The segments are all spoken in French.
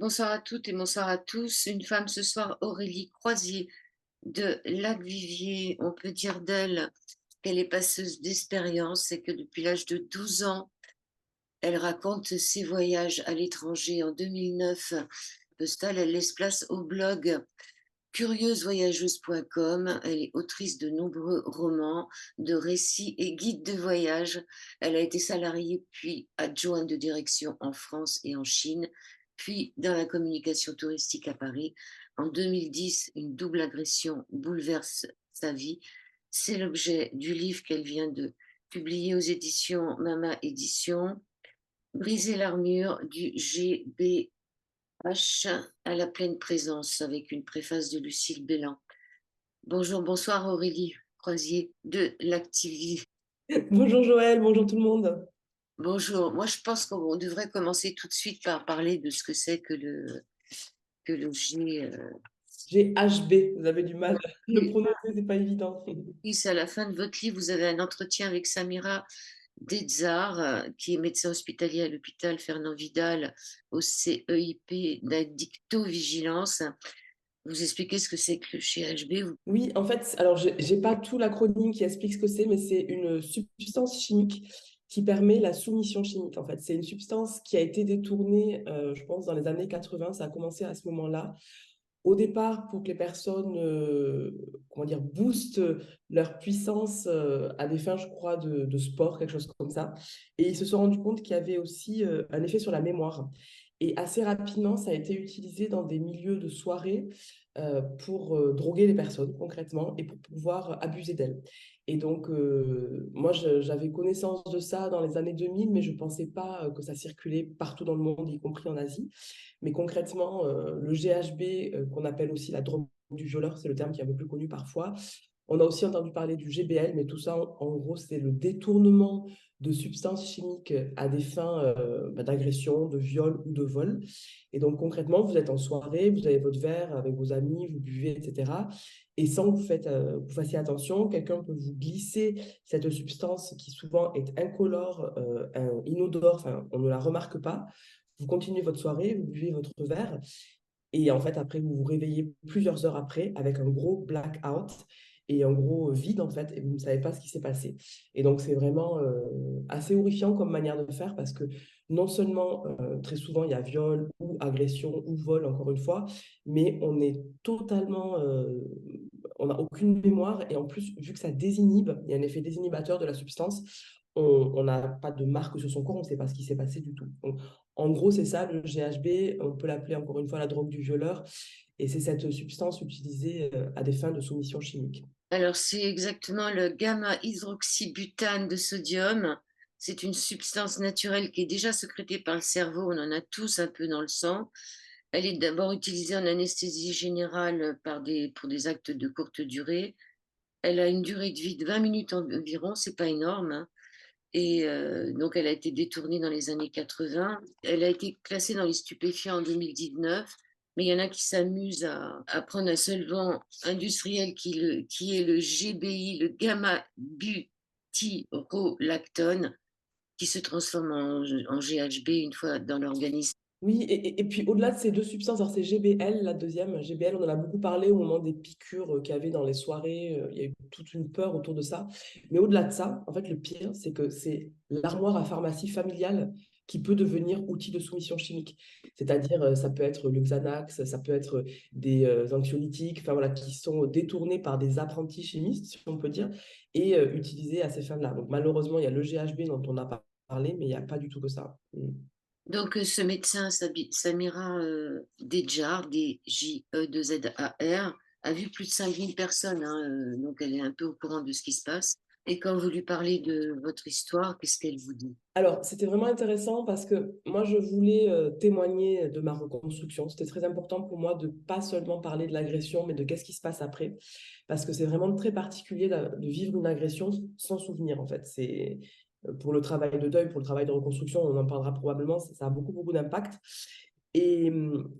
Bonsoir à toutes et bonsoir à tous. Une femme ce soir, Aurélie Croisier de Lac-Vivier. On peut dire d'elle qu'elle est passeuse d'expérience et que depuis l'âge de 12 ans, elle raconte ses voyages à l'étranger. En 2009, postale, elle laisse place au blog curieusvoyageuse.com. Elle est autrice de nombreux romans, de récits et guides de voyage. Elle a été salariée puis adjointe de direction en France et en Chine, puis dans la communication touristique à Paris. En 2010, une double agression bouleverse sa vie. C'est l'objet du livre qu'elle vient de publier aux éditions Mama Éditions, Briser l'armure du GBH à la pleine présence, avec une préface de Lucille Bélan. Bonjour, bonsoir Aurélie Croisier de l'Activie. Bonjour Joël, bonjour tout le monde. Bonjour, moi je pense qu'on devrait commencer tout de suite par parler de ce que c'est que le G. GHB, vous avez du mal à le prononcer, c'est pas évident. À la fin de votre livre, vous avez un entretien avec Samira Dedzar, qui est médecin hospitalier à l'hôpital Fernand Vidal au CEIP d'addictovigilance. Vous expliquez ce que c'est que le GHB. Oui, en fait, alors j'ai pas tout l'acronyme qui explique ce que c'est, mais c'est une substance chimique qui permet la soumission chimique. En fait, c'est une substance qui a été détournée, je pense, dans les années 80. Ça a commencé à ce moment-là. Au départ, pour que les personnes, comment dire, boostent leur puissance à des fins, je crois, de sport, quelque chose comme ça. Et ils se sont rendus compte qu'il y avait aussi un effet sur la mémoire. Et assez rapidement, ça a été utilisé dans des milieux de soirée pour droguer les personnes concrètement et pour pouvoir abuser d'elles. Et donc, moi, j'avais connaissance de ça dans les années 2000, mais je ne pensais pas que ça circulait partout dans le monde, y compris en Asie. Mais concrètement, le GHB, qu'on appelle aussi la drogue du violeur, c'est le terme qui est un peu plus connu parfois. On a aussi entendu parler du GBL, mais tout ça, en gros, c'est le détournement de substances chimiques à des fins d'agression, de viol ou de vol. Et donc, concrètement, vous êtes en soirée, vous avez votre verre avec vos amis, vous buvez, etc. Et sans que vous fassiez attention, quelqu'un peut vous glisser cette substance qui souvent est incolore, inodore, enfin, on ne la remarque pas. Vous continuez votre soirée, vous buvez votre verre, et en fait, après, vous vous réveillez plusieurs heures après avec un gros blackout et un gros vide, en fait, et vous ne savez pas ce qui s'est passé. Et donc, c'est vraiment assez horrifiant comme manière de faire parce que non seulement, très souvent, il y a viol ou agression ou vol, encore une fois, mais on est totalement, on n'a aucune mémoire et en plus, vu que ça désinhibe, il y a un effet désinhibateur de la substance, on n'a pas de marque sur son corps, on ne sait pas ce qui s'est passé du tout. Donc, en gros, c'est ça, le GHB, on peut l'appeler encore une fois la drogue du violeur, et c'est cette substance utilisée à des fins de soumission chimique. Alors, c'est exactement le gamma-hydroxybutane de sodium. C'est une substance naturelle qui est déjà sécrétée par le cerveau. On en a tous un peu dans le sang. Elle est d'abord utilisée en anesthésie générale pour des actes de courte durée. Elle a une durée de vie de 20 minutes environ, c'est pas énorme, hein. Et donc, elle a été détournée dans les années 80. Elle a été classée dans les stupéfiants en 2019. Mais il y en a qui s'amusent à prendre un solvant industriel qui est le GBI, le gamma-butyrolactone, qui se transforme en GHB une fois dans l'organisme. Oui, et puis au-delà de ces deux substances, alors c'est GBL, la deuxième. GBL, on en a beaucoup parlé au moment des piqûres qu'il y avait dans les soirées. Il y a eu toute une peur autour de ça. Mais au-delà de ça, en fait, le pire, c'est que c'est l'armoire à pharmacie familiale qui peut devenir outil de soumission chimique. C'est-à-dire, ça peut être le Xanax, ça peut être des anxiolytiques, enfin voilà, qui sont détournés par des apprentis chimistes, si on peut dire, et utilisés à ces fins-là. Donc malheureusement, il y a le GHB dont on a parlé, mais il n'y a pas du tout que ça. Donc, ce médecin, Samira Dejar, Djezar, a vu plus de 5000 personnes, hein, donc elle est un peu au courant de ce qui se passe. Et quand vous lui parlez de votre histoire, qu'est-ce qu'elle vous dit? Alors, c'était vraiment intéressant parce que moi, je voulais témoigner de ma reconstruction. C'était très important pour moi de pas seulement parler de l'agression, mais de qu'est-ce qui se passe après. Parce que c'est vraiment très particulier de vivre une agression sans souvenir, en fait. C'est pour le travail de deuil, pour le travail de reconstruction, on en parlera probablement, ça a beaucoup, beaucoup d'impact. Et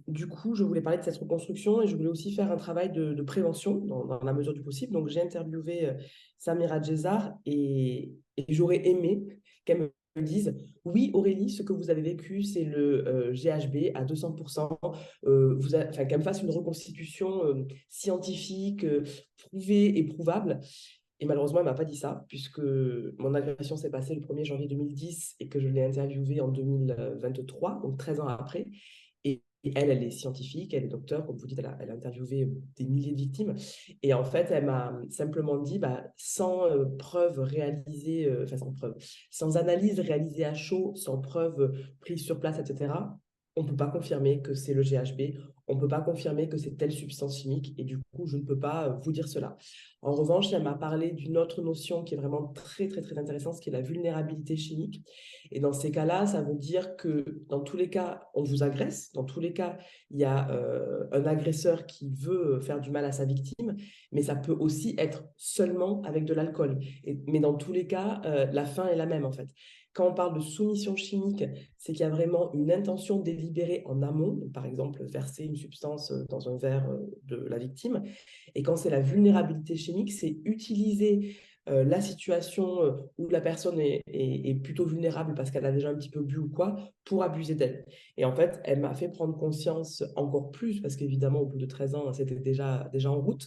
du coup, je voulais parler de cette reconstruction et je voulais aussi faire un travail de prévention dans la mesure du possible. Donc, j'ai interviewé Samira Djezar et j'aurais aimé qu'elle me me disent, oui, Aurélie, ce que vous avez vécu, c'est le GHB à 200%. Enfin, qu'elle me fasse une reconstitution scientifique, prouvée et prouvable. Et malheureusement, elle ne m'a pas dit ça, puisque mon agression s'est passée le 1er janvier 2010 et que je l'ai interviewée en 2023, donc 13 ans après. Et elle, elle est scientifique, elle est docteur, comme vous dites, elle a interviewé des milliers de victimes. Et en fait, elle m'a simplement dit, bah, sans preuve réalisée, enfin sans preuve, sans analyse réalisée à chaud, sans preuve prise sur place, etc., on ne peut pas confirmer que c'est le GHB, on ne peut pas confirmer que c'est telle substance chimique, et du coup, je ne peux pas vous dire cela. En revanche, elle m'a parlé d'une autre notion qui est vraiment très, très, très intéressante, qui est la vulnérabilité chimique. Et dans ces cas-là, ça veut dire que dans tous les cas, on vous agresse. Dans tous les cas, il y a un agresseur qui veut faire du mal à sa victime, mais ça peut aussi être seulement avec de l'alcool. Mais dans tous les cas, la fin est la même en fait. Quand on parle de soumission chimique, c'est qu'il y a vraiment une intention délibérée en amont, donc, par exemple verser une substance dans un verre de la victime. Et quand c'est la vulnérabilité chimique, c'est utiliser la situation où la personne est plutôt vulnérable parce qu'elle a déjà un petit peu bu ou quoi, pour abuser d'elle. Et en fait, elle m'a fait prendre conscience encore plus, parce qu'évidemment, au bout de 13 ans, c'était déjà en route,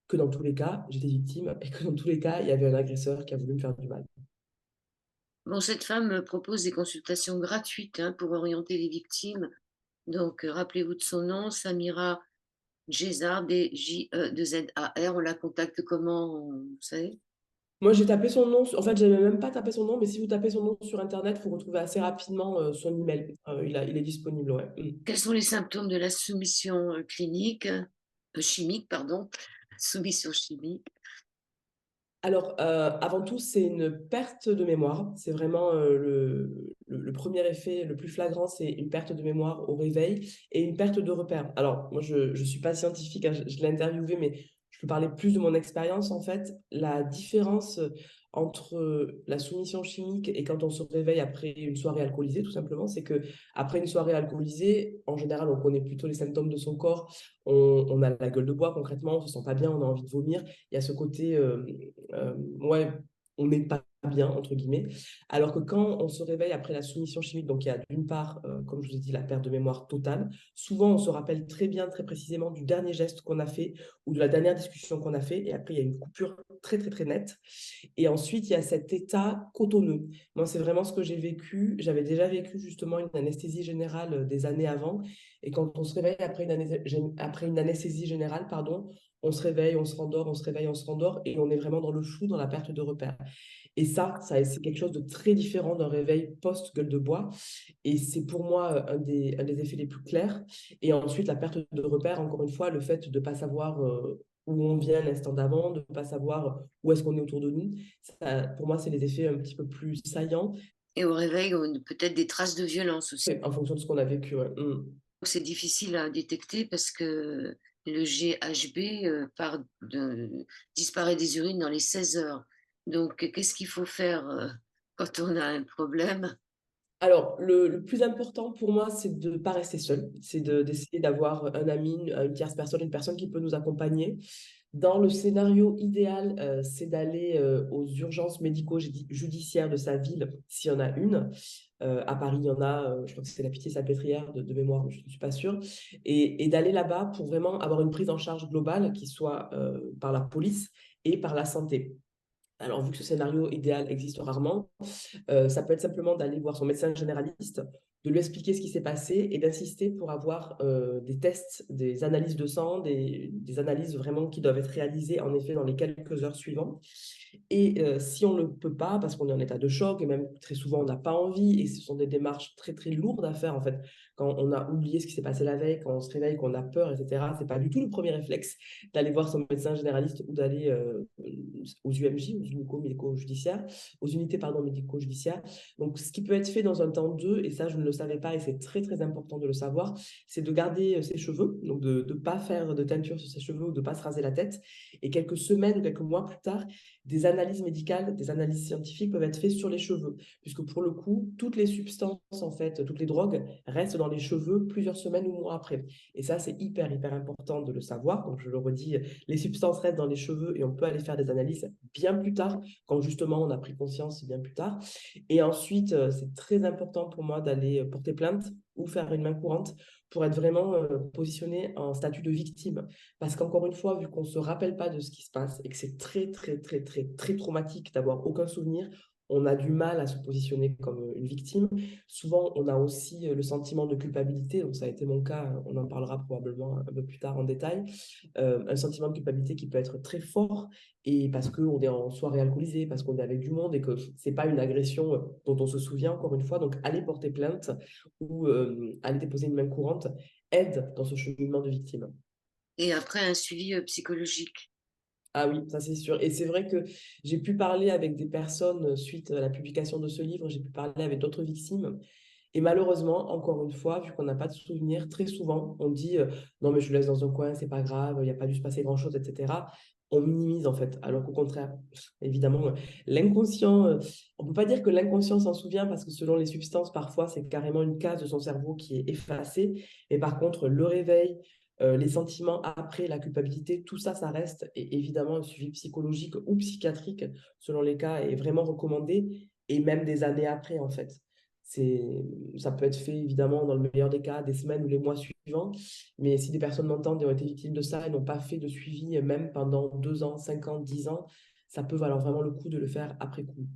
que dans tous les cas, j'étais victime et que dans tous les cas, il y avait un agresseur qui a voulu me faire du mal. Bon, cette femme propose des consultations gratuites hein, pour orienter les victimes. Donc, rappelez-vous de son nom, Samira Djezar, D-J-E-Z-A-R. On la contacte comment, vous savez? Moi, j'ai tapé son nom, en fait, j'avais même pas tapé son nom, mais si vous tapez son nom sur Internet, vous retrouvez assez rapidement son email. Il est disponible, ouais. Mm. Quels sont les symptômes de la soumission chimique, pardon, soumission chimique? Alors, avant tout, c'est une perte de mémoire. C'est vraiment le premier effet le plus flagrant, c'est une perte de mémoire au réveil et une perte de repère. Alors, moi, je ne suis pas scientifique, hein, je l'ai interviewé, mais je peux parler plus de mon expérience. En fait, la différence entre la soumission chimique et quand on se réveille après une soirée alcoolisée, tout simplement, c'est que après une soirée alcoolisée, en général, on connaît plutôt les symptômes de son corps. On a la gueule de bois concrètement, on se sent pas bien, on a envie de vomir. Il y a ce côté ouais, on n'est pas bien, entre guillemets. Alors que quand on se réveille après la soumission chimique, donc il y a d'une part, comme je vous ai dit, la perte de mémoire totale. Souvent, on se rappelle très bien, très précisément du dernier geste qu'on a fait ou de la dernière discussion qu'on a fait. Et après, il y a une coupure très, très, très nette. Et ensuite, il y a cet état cotonneux. Moi, c'est vraiment ce que j'ai vécu. J'avais déjà vécu justement une anesthésie générale des années avant. Et quand on se réveille après une anesthésie générale, pardon, on se réveille, on se rendort, on se réveille, on se rendort, et on est vraiment dans le flou, dans la perte de repère. Et ça c'est quelque chose de très différent d'un réveil post-gueule de bois. Et c'est pour moi un des effets les plus clairs. Et ensuite, la perte de repère, encore une fois, le fait de ne pas savoir où on vient l'instant d'avant, de ne pas savoir où est-ce qu'on est autour de nous. Ça, pour moi, c'est les effets un petit peu plus saillants Et au réveil, peut-être des traces de violence aussi. en fonction de ce qu'on a vécu. Ouais. Mm. C'est difficile à détecter parce que le GHB disparaît des urines dans les 16 heures. Donc, qu'est-ce qu'il faut faire quand on a un problème? Alors, le plus important pour moi, c'est de ne pas rester seul. C'est d'essayer d'avoir un ami, une tierce personne, une personne qui peut nous accompagner. Dans le scénario idéal, c'est d'aller aux urgences médico-judiciaires de sa ville, s'il y en a une. À Paris, il y en a, je crois que c'est la Pitié-Salpêtrière de mémoire, mais je ne suis pas sûre. Et d'aller là-bas pour vraiment avoir une prise en charge globale qui soit par la police et par la santé. Alors, vu que ce scénario idéal existe rarement, ça peut être simplement d'aller voir son médecin généraliste, de lui expliquer ce qui s'est passé et d'insister pour avoir des tests, des analyses de sang, des analyses vraiment qui doivent être réalisées en effet dans les quelques heures suivantes. Et si on ne peut pas, parce qu'on est en état de choc, et même très souvent on n'a pas envie, et ce sont des démarches très très lourdes à faire en fait, quand on a oublié ce qui s'est passé la veille, quand on se réveille, qu'on a peur, etc., c'est pas du tout le premier réflexe d'aller voir son médecin généraliste ou d'aller aux UMJ, aux médico-judiciaires, aux unités pardon, médico-judiciaires. Donc ce qui peut être fait dans un temps 2, et ça je ne le savais pas et c'est très, très important de le savoir, c'est de garder ses cheveux, donc de ne pas faire de teinture sur ses cheveux ou de ne pas se raser la tête. Et quelques semaines ou quelques mois plus tard, des analyses médicales, des analyses scientifiques peuvent être faites sur les cheveux, puisque pour le coup, toutes les substances, en fait, toutes les drogues restent dans les cheveux plusieurs semaines ou mois après. Et ça, c'est hyper, hyper important de le savoir. Donc, je le redis, les substances restent dans les cheveux et on peut aller faire des analyses bien plus tard, quand justement on a pris conscience bien plus tard. Et ensuite, c'est très important pour moi d'aller porter plainte ou faire une main courante pour être vraiment positionné en statut de victime. Parce qu'encore une fois, vu qu'on ne se rappelle pas de ce qui se passe et que c'est très, très, très, très, très traumatique d'avoir aucun souvenir, on a du mal à se positionner comme une victime. Souvent, on a aussi le sentiment de culpabilité, donc ça a été mon cas, on en parlera probablement un peu plus tard en détail, un sentiment de culpabilité qui peut être très fort, et parce qu'on est en soirée alcoolisée, parce qu'on est avec du monde, et que ce n'est pas une agression dont on se souvient, encore une fois. Donc, aller porter plainte ou aller déposer une main courante aide dans ce cheminement de victime. Et après, un suivi psychologique. Ah oui, ça c'est sûr. Et c'est vrai que j'ai pu parler avec des personnes suite à la publication de ce livre, j'ai pu parler avec d'autres victimes. Et malheureusement, encore une fois, vu qu'on n'a pas de souvenirs, très souvent, on dit non, mais je le laisse dans un coin, c'est pas grave, il n'y a pas dû se passer grand-chose, etc. On minimise en fait, alors qu'au contraire, évidemment, l'inconscient, on ne peut pas dire que l'inconscient s'en souvient parce que selon les substances, parfois, c'est carrément une case de son cerveau qui est effacée. Et par contre, le réveil, les sentiments après, la culpabilité, tout ça, ça reste. Et évidemment, un suivi psychologique ou psychiatrique, selon les cas, est vraiment recommandé, et même des années après, en fait. Ça peut être fait évidemment dans le meilleur des cas, des semaines ou les mois suivants. Mais si des personnes m'entendent et ont été victimes de ça et n'ont pas fait de suivi, même pendant 2 ans, 5 ans, 10 ans, ça peut valoir vraiment le coup de le faire après coup.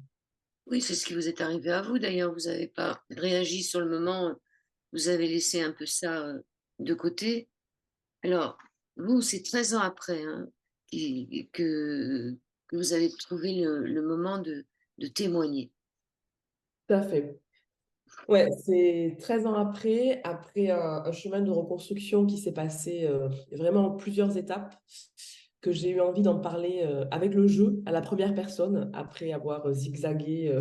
Oui, c'est ce qui vous est arrivé à vous d'ailleurs. Vous n'avez pas réagi sur le moment, vous avez laissé un peu ça de côté. Alors, vous, c'est 13 ans après hein, que vous avez trouvé le moment de témoigner. Tout à fait. Ouais, c'est 13 ans après, après un chemin de reconstruction qui s'est passé vraiment en plusieurs étapes, que j'ai eu envie d'en parler avec le jeu, à la première personne, après avoir zigzagué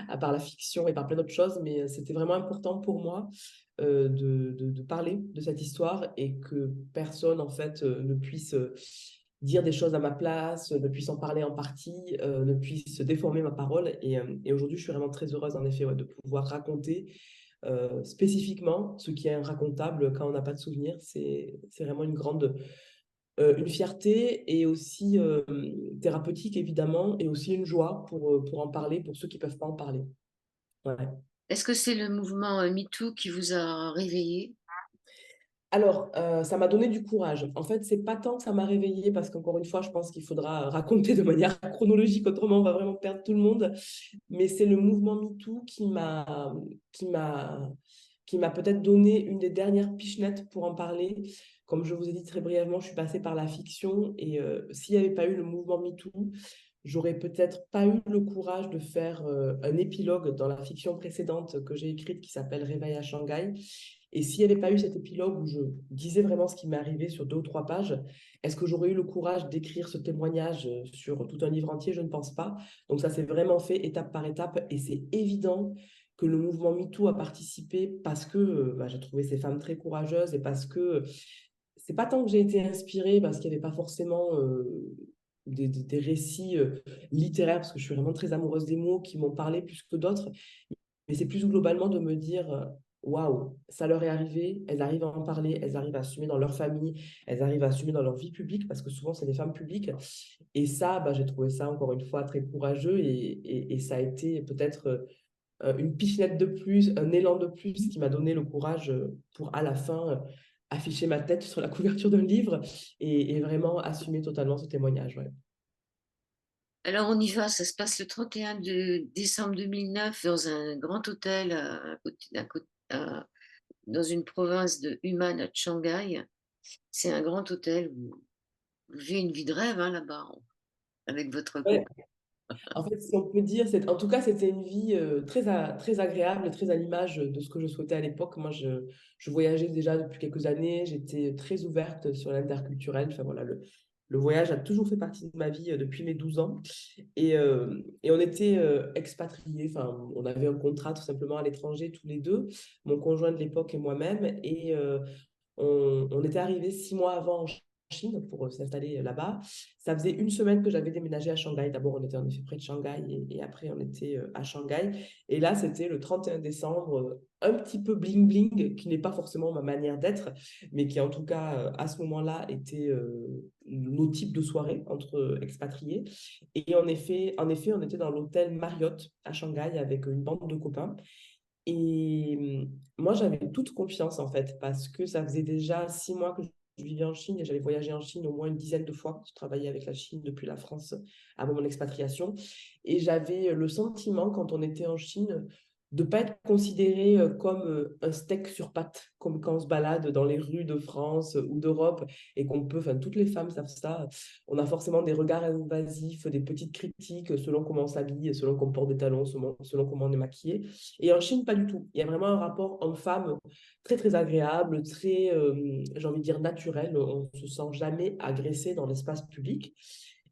à part la fiction et par plein d'autres choses, mais c'était vraiment important pour moi de parler de cette histoire et que personne, en fait, ne puisse dire des choses à ma place, ne puisse en parler en partie, ne puisse déformer ma parole. Et aujourd'hui, je suis vraiment très heureuse, en effet, ouais, de pouvoir raconter spécifiquement ce qui est racontable quand on n'a pas de souvenir. C'est vraiment une fierté et aussi thérapeutique, évidemment, et aussi une joie pour en parler, pour ceux qui ne peuvent pas en parler. Ouais. Est-ce que c'est le mouvement MeToo qui vous a réveillé? Alors, ça m'a donné du courage. En fait, c'est pas tant que ça m'a réveillée, parce qu'encore une fois, je pense qu'il faudra raconter de manière chronologique, autrement on va vraiment perdre tout le monde. Mais c'est le mouvement MeToo qui m'a, qui m'a peut-être donné une des dernières pichenettes pour en parler. Comme je vous ai dit très brièvement, je suis passée par la fiction, et s'il n'y avait pas eu le mouvement MeToo, j'aurais peut-être pas eu le courage de faire un épilogue dans la fiction précédente que j'ai écrite qui s'appelle Réveil à Shanghai. Et s'il n'y avait pas eu cet épilogue où je disais vraiment ce qui m'est arrivé sur 2 ou 3 pages, est-ce que j'aurais eu le courage d'écrire ce témoignage sur tout un livre entier? Je ne pense pas. Donc ça s'est vraiment fait étape par étape, et c'est évident que le mouvement MeToo a participé parce que j'ai trouvé ces femmes très courageuses, et parce que c'est pas tant que j'ai été inspirée parce qu'il n'y avait pas forcément des récits littéraires, parce que je suis vraiment très amoureuse des mots qui m'ont parlé plus que d'autres, mais c'est plus globalement de me dire waouh, ça leur est arrivé, elles arrivent à en parler, elles arrivent à assumer dans leur famille, elles arrivent à assumer dans leur vie publique, parce que souvent c'est des femmes publiques. Et ça, j'ai trouvé ça encore une fois très courageux, et ça a été peut-être une pichenette de plus, un élan de plus qui m'a donné le courage pour à la fin afficher ma tête sur la couverture d'un livre, et vraiment assumer totalement ce témoignage. Ouais. Alors on y va, ça se passe le 31 décembre 2009 dans un grand hôtel dans une province de Hunan à Shanghai. C'est un grand hôtel où vous vivez une vie de rêve hein, là-bas avec votre Ouais. couple. En fait, si on peut dire, en tout cas, c'était une vie très agréable et très à l'image de ce que je souhaitais à l'époque. Moi, je voyageais déjà depuis quelques années, j'étais très ouverte sur l'interculturel. Enfin, voilà, Le voyage a toujours fait partie de ma vie depuis mes 12 ans. Et on était expatriés, enfin, on avait un contrat tout simplement à l'étranger tous les deux, mon conjoint de l'époque et moi-même. Et on était arrivés 6 mois avant en Chine pour s'installer là-bas. Ça faisait une semaine que j'avais déménagé à Shanghai. D'abord, on était en effet près de Shanghai et après, on était à Shanghai. Et là, c'était le 31 décembre, un petit peu bling-bling, qui n'est pas forcément ma manière d'être, mais qui en tout cas, à ce moment-là, était nos types de soirées entre expatriés. Et en effet, on était dans l'hôtel Marriott à Shanghai avec une bande de copains. Et moi, j'avais toute confiance en fait, parce que ça faisait déjà 6 mois que je vivais en Chine et j'avais voyagé en Chine au moins une dizaine de fois. Je travaillais avec la Chine depuis la France avant mon expatriation. Et j'avais le sentiment, quand on était en Chine, de ne pas être considéré comme un steak sur pattes, comme quand on se balade dans les rues de France ou d'Europe et qu'on peut, enfin toutes les femmes savent ça, on a forcément des regards invasifs, des petites critiques selon comment on s'habille, selon qu'on porte des talons, selon comment on est maquillé. Et en Chine, pas du tout. Il y a vraiment un rapport homme-femme très, très agréable, très, j'ai envie de dire, naturel. On ne se sent jamais agressé dans l'espace public.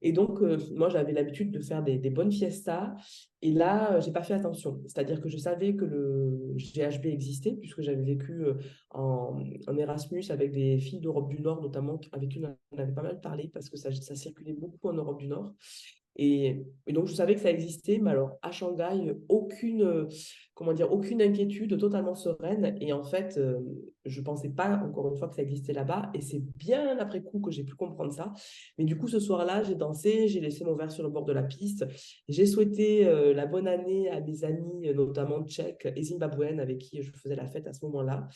Et donc, moi, j'avais l'habitude de faire des bonnes fiestas. Et là, je n'ai pas fait attention. C'est-à-dire que je savais que le GHB existait, puisque j'avais vécu en Erasmus avec des filles d'Europe du Nord, notamment, avec qui on avait pas mal parlé, parce que ça circulait beaucoup en Europe du Nord. Et donc, je savais que ça existait, mais alors à Shanghai, comment dire, aucune inquiétude, totalement sereine. Et en fait, je ne pensais pas, encore une fois, que ça existait là-bas. Et c'est bien après coup que j'ai pu comprendre ça. Mais du coup, ce soir-là, j'ai dansé, j'ai laissé mon verre sur le bord de la piste. J'ai souhaité la bonne année à mes amis, notamment tchèques et zimbabwéennes, avec qui je faisais la fête à ce moment-là.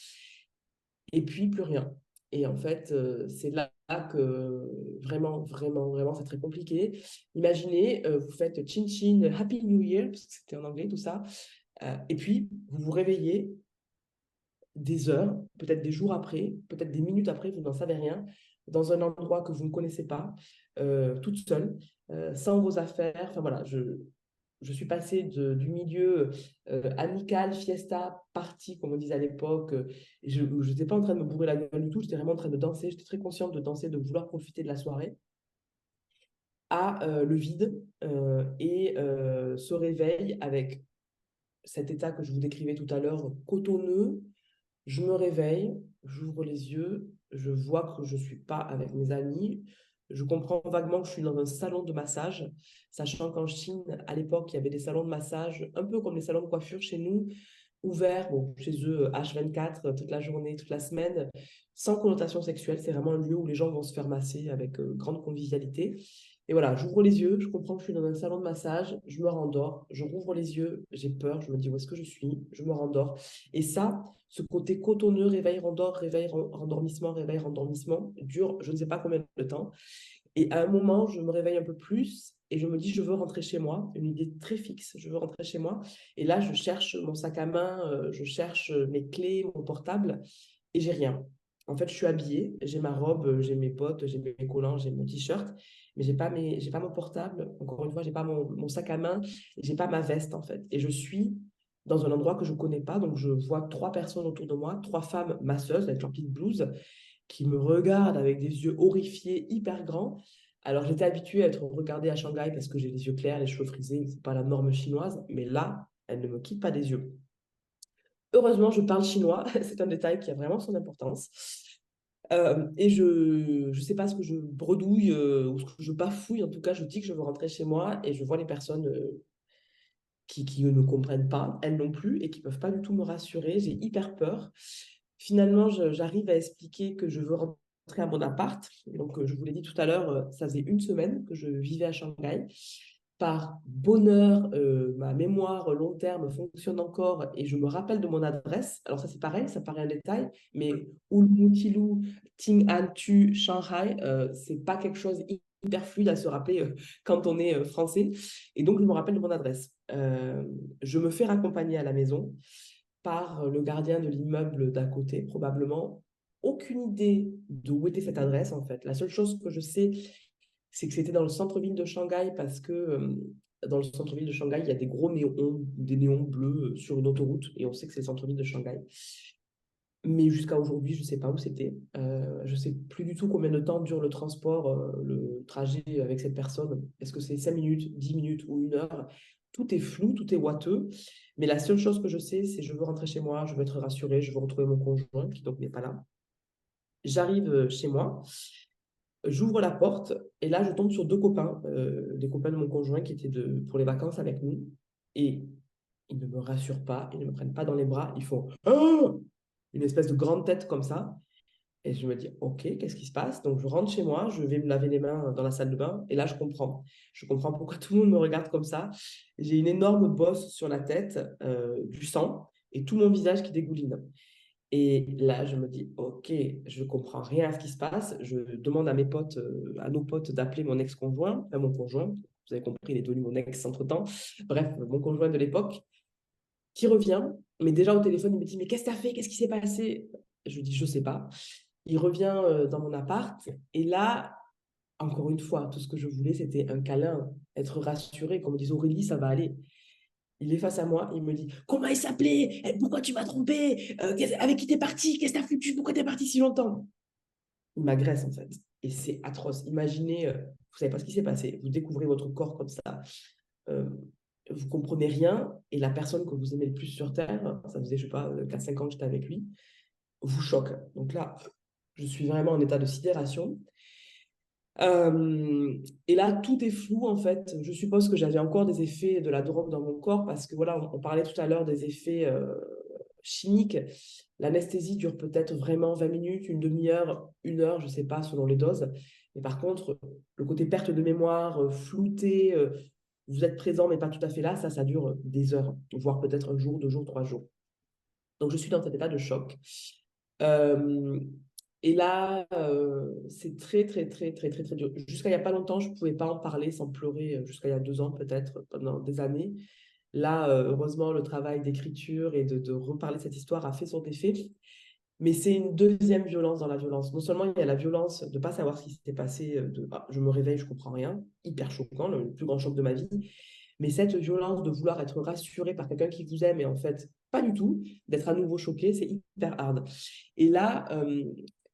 Et puis, plus rien. Et en fait, c'est là que vraiment, vraiment, vraiment, c'est très compliqué. Imaginez, vous faites Chin Chin, Happy New Year, parce que c'était en anglais tout ça, et puis vous vous réveillez des heures, peut-être des jours après, peut-être des minutes après, vous n'en savez rien, dans un endroit que vous ne connaissez pas, toute seule, sans vos affaires. Enfin voilà, je suis passée du milieu amical, fiesta, party, comme on disait à l'époque. Je n'étais pas en train de me bourrer la gueule du tout, j'étais vraiment en train de danser. J'étais très consciente de danser, de vouloir profiter de la soirée, à le vide et ce réveil avec cet état que je vous décrivais tout à l'heure, cotonneux. Je me réveille, j'ouvre les yeux, je vois que je ne suis pas avec mes amis. Je comprends vaguement que je suis dans un salon de massage, sachant qu'en Chine, à l'époque, il y avait des salons de massage, un peu comme les salons de coiffure chez nous, ouverts, bon, chez eux, H24, toute la journée, toute la semaine, sans connotation sexuelle. C'est vraiment un lieu où les gens vont se faire masser avec grande convivialité. Et voilà, j'ouvre les yeux, je comprends que je suis dans un salon de massage, je me rendors, je rouvre les yeux, j'ai peur, je me dis où est-ce que je suis, je me rendors. Et ça, ce côté cotonneux, rendormissement, réveil, rendormissement, dure je ne sais pas combien de temps. Et à un moment, je me réveille un peu plus et je me dis, je veux rentrer chez moi. Une idée très fixe, je veux rentrer chez moi. Et là, je cherche mon sac à main, je cherche mes clés, mon portable et j'ai rien. En fait, je suis habillée, j'ai ma robe, j'ai mes bottes, j'ai mes collants, j'ai mon t-shirt, mais j'ai pas mon portable. Encore une fois, j'ai pas mon sac à main, et j'ai pas ma veste en fait. Et je suis dans un endroit que je connais pas, donc je vois 3 personnes autour de moi, 3 femmes masseuses avec leur petite blouse, qui me regardent avec des yeux horrifiés, hyper grands. Alors, j'étais habituée à être regardée à Shanghai parce que j'ai les yeux clairs, les cheveux frisés, c'est pas la norme chinoise, mais là, elles ne me quittent pas des yeux. Heureusement, je parle chinois, c'est un détail qui a vraiment son importance. Et je ne sais pas ce que je bredouille ou ce que je bafouille, en tout cas, je dis que je veux rentrer chez moi et je vois les personnes qui ne comprennent pas, elles non plus, et qui ne peuvent pas du tout me rassurer. J'ai hyper peur. Finalement, j'arrive à expliquer que je veux rentrer à mon appart. Donc, je vous l'ai dit tout à l'heure, ça faisait une semaine que je vivais à Shanghai. Par bonheur, ma mémoire long terme fonctionne encore et je me rappelle de mon adresse. Alors ça, c'est pareil, ça paraît un détail, mais Ulmutilou, Ting An Tu, Shanghai, c'est pas quelque chose hyper fluide à se rappeler quand on est français. Et donc, je me rappelle de mon adresse. Je me fais raccompagner à la maison par le gardien de l'immeuble d'à côté, probablement. Aucune idée d'où était cette adresse, en fait. La seule chose que je sais, c'est que c'était dans le centre-ville de Shanghai parce que dans le centre-ville de Shanghai, il y a des gros néons, des néons bleus sur une autoroute et on sait que c'est le centre-ville de Shanghai. Mais jusqu'à aujourd'hui, je ne sais pas où c'était. Je ne sais plus du tout combien de temps dure le transport, le trajet avec cette personne. Est-ce que c'est 5 minutes, 10 minutes ou 1 heure? Tout est flou, tout est ouateux. Mais la seule chose que je sais, c'est que je veux rentrer chez moi, je veux être rassurée, je veux retrouver mon conjoint qui donc n'est pas là. J'arrive chez moi, j'ouvre la porte et là, je tombe sur 2 copains, des copains de mon conjoint qui étaient pour les vacances avec nous. Et ils ne me rassurent pas, ils ne me prennent pas dans les bras, ils font «Ah!» une espèce de grande tête comme ça. Et je me dis, OK, qu'est-ce qui se passe? Donc, je rentre chez moi, je vais me laver les mains dans la salle de bain. Et là, je comprends. Je comprends pourquoi tout le monde me regarde comme ça. J'ai une énorme bosse sur la tête, du sang, et tout mon visage qui dégouline. Et là, je me dis, OK, je comprends rien à ce qui se passe. Je demande à mes potes, à nos potes d'appeler mon ex-conjoint, enfin mon conjoint. Vous avez compris, il est devenu mon ex entre-temps. Bref, mon conjoint de l'époque, qui revient. Mais déjà au téléphone, il me dit, mais qu'est-ce que tu as fait? Qu'est-ce qui s'est passé? Je lui dis, je sais pas. Il revient dans mon appart et là, encore une fois, tout ce que je voulais, c'était un câlin, être rassuré, qu'on me dise Aurélie, ça va aller. Il est face à moi, il me dit comment il s'appelait? Pourquoi tu m'as trompé? Avec qui t'es parti? Qu'est-ce que t'as foutu? Pourquoi t'es parti si longtemps? Il m'agresse en fait. Et c'est atroce. Imaginez, vous savez pas ce qui s'est passé. Vous découvrez votre corps comme ça. Euh, vous comprenez rien et la personne que vous aimez le plus sur Terre, ça faisait, je sais pas, 4-5 ans que j'étais avec lui, vous choque. Donc là, je suis vraiment en état de sidération. Et là, tout est flou en fait. Je suppose que j'avais encore des effets de la drogue dans mon corps parce que voilà, on parlait tout à l'heure des effets chimiques. L'anesthésie dure peut-être vraiment 20 minutes, une demi-heure, 1 heure, je ne sais pas, selon les doses. Mais par contre, le côté perte de mémoire, flouté, vous êtes présent mais pas tout à fait là, ça dure des heures, voire peut-être 1 jour, 2 jours, 3 jours. Donc je suis dans cet état de choc. Euh, et là, c'est très, très, très, très, très, très dur. Jusqu'à il n'y a pas longtemps, je ne pouvais pas en parler sans pleurer, jusqu'à il y a 2 ans peut-être, pendant des années. Là, heureusement, le travail d'écriture et de reparler de cette histoire a fait son effet. Mais c'est une deuxième violence dans la violence. Non seulement il y a la violence de ne pas savoir ce qui s'était passé, je me réveille, je ne comprends rien, hyper choquant, le plus grand choc de ma vie. Mais cette violence de vouloir être rassuré par quelqu'un qui vous aime et en fait, pas du tout, d'être à nouveau choqué, c'est hyper hard. Et là,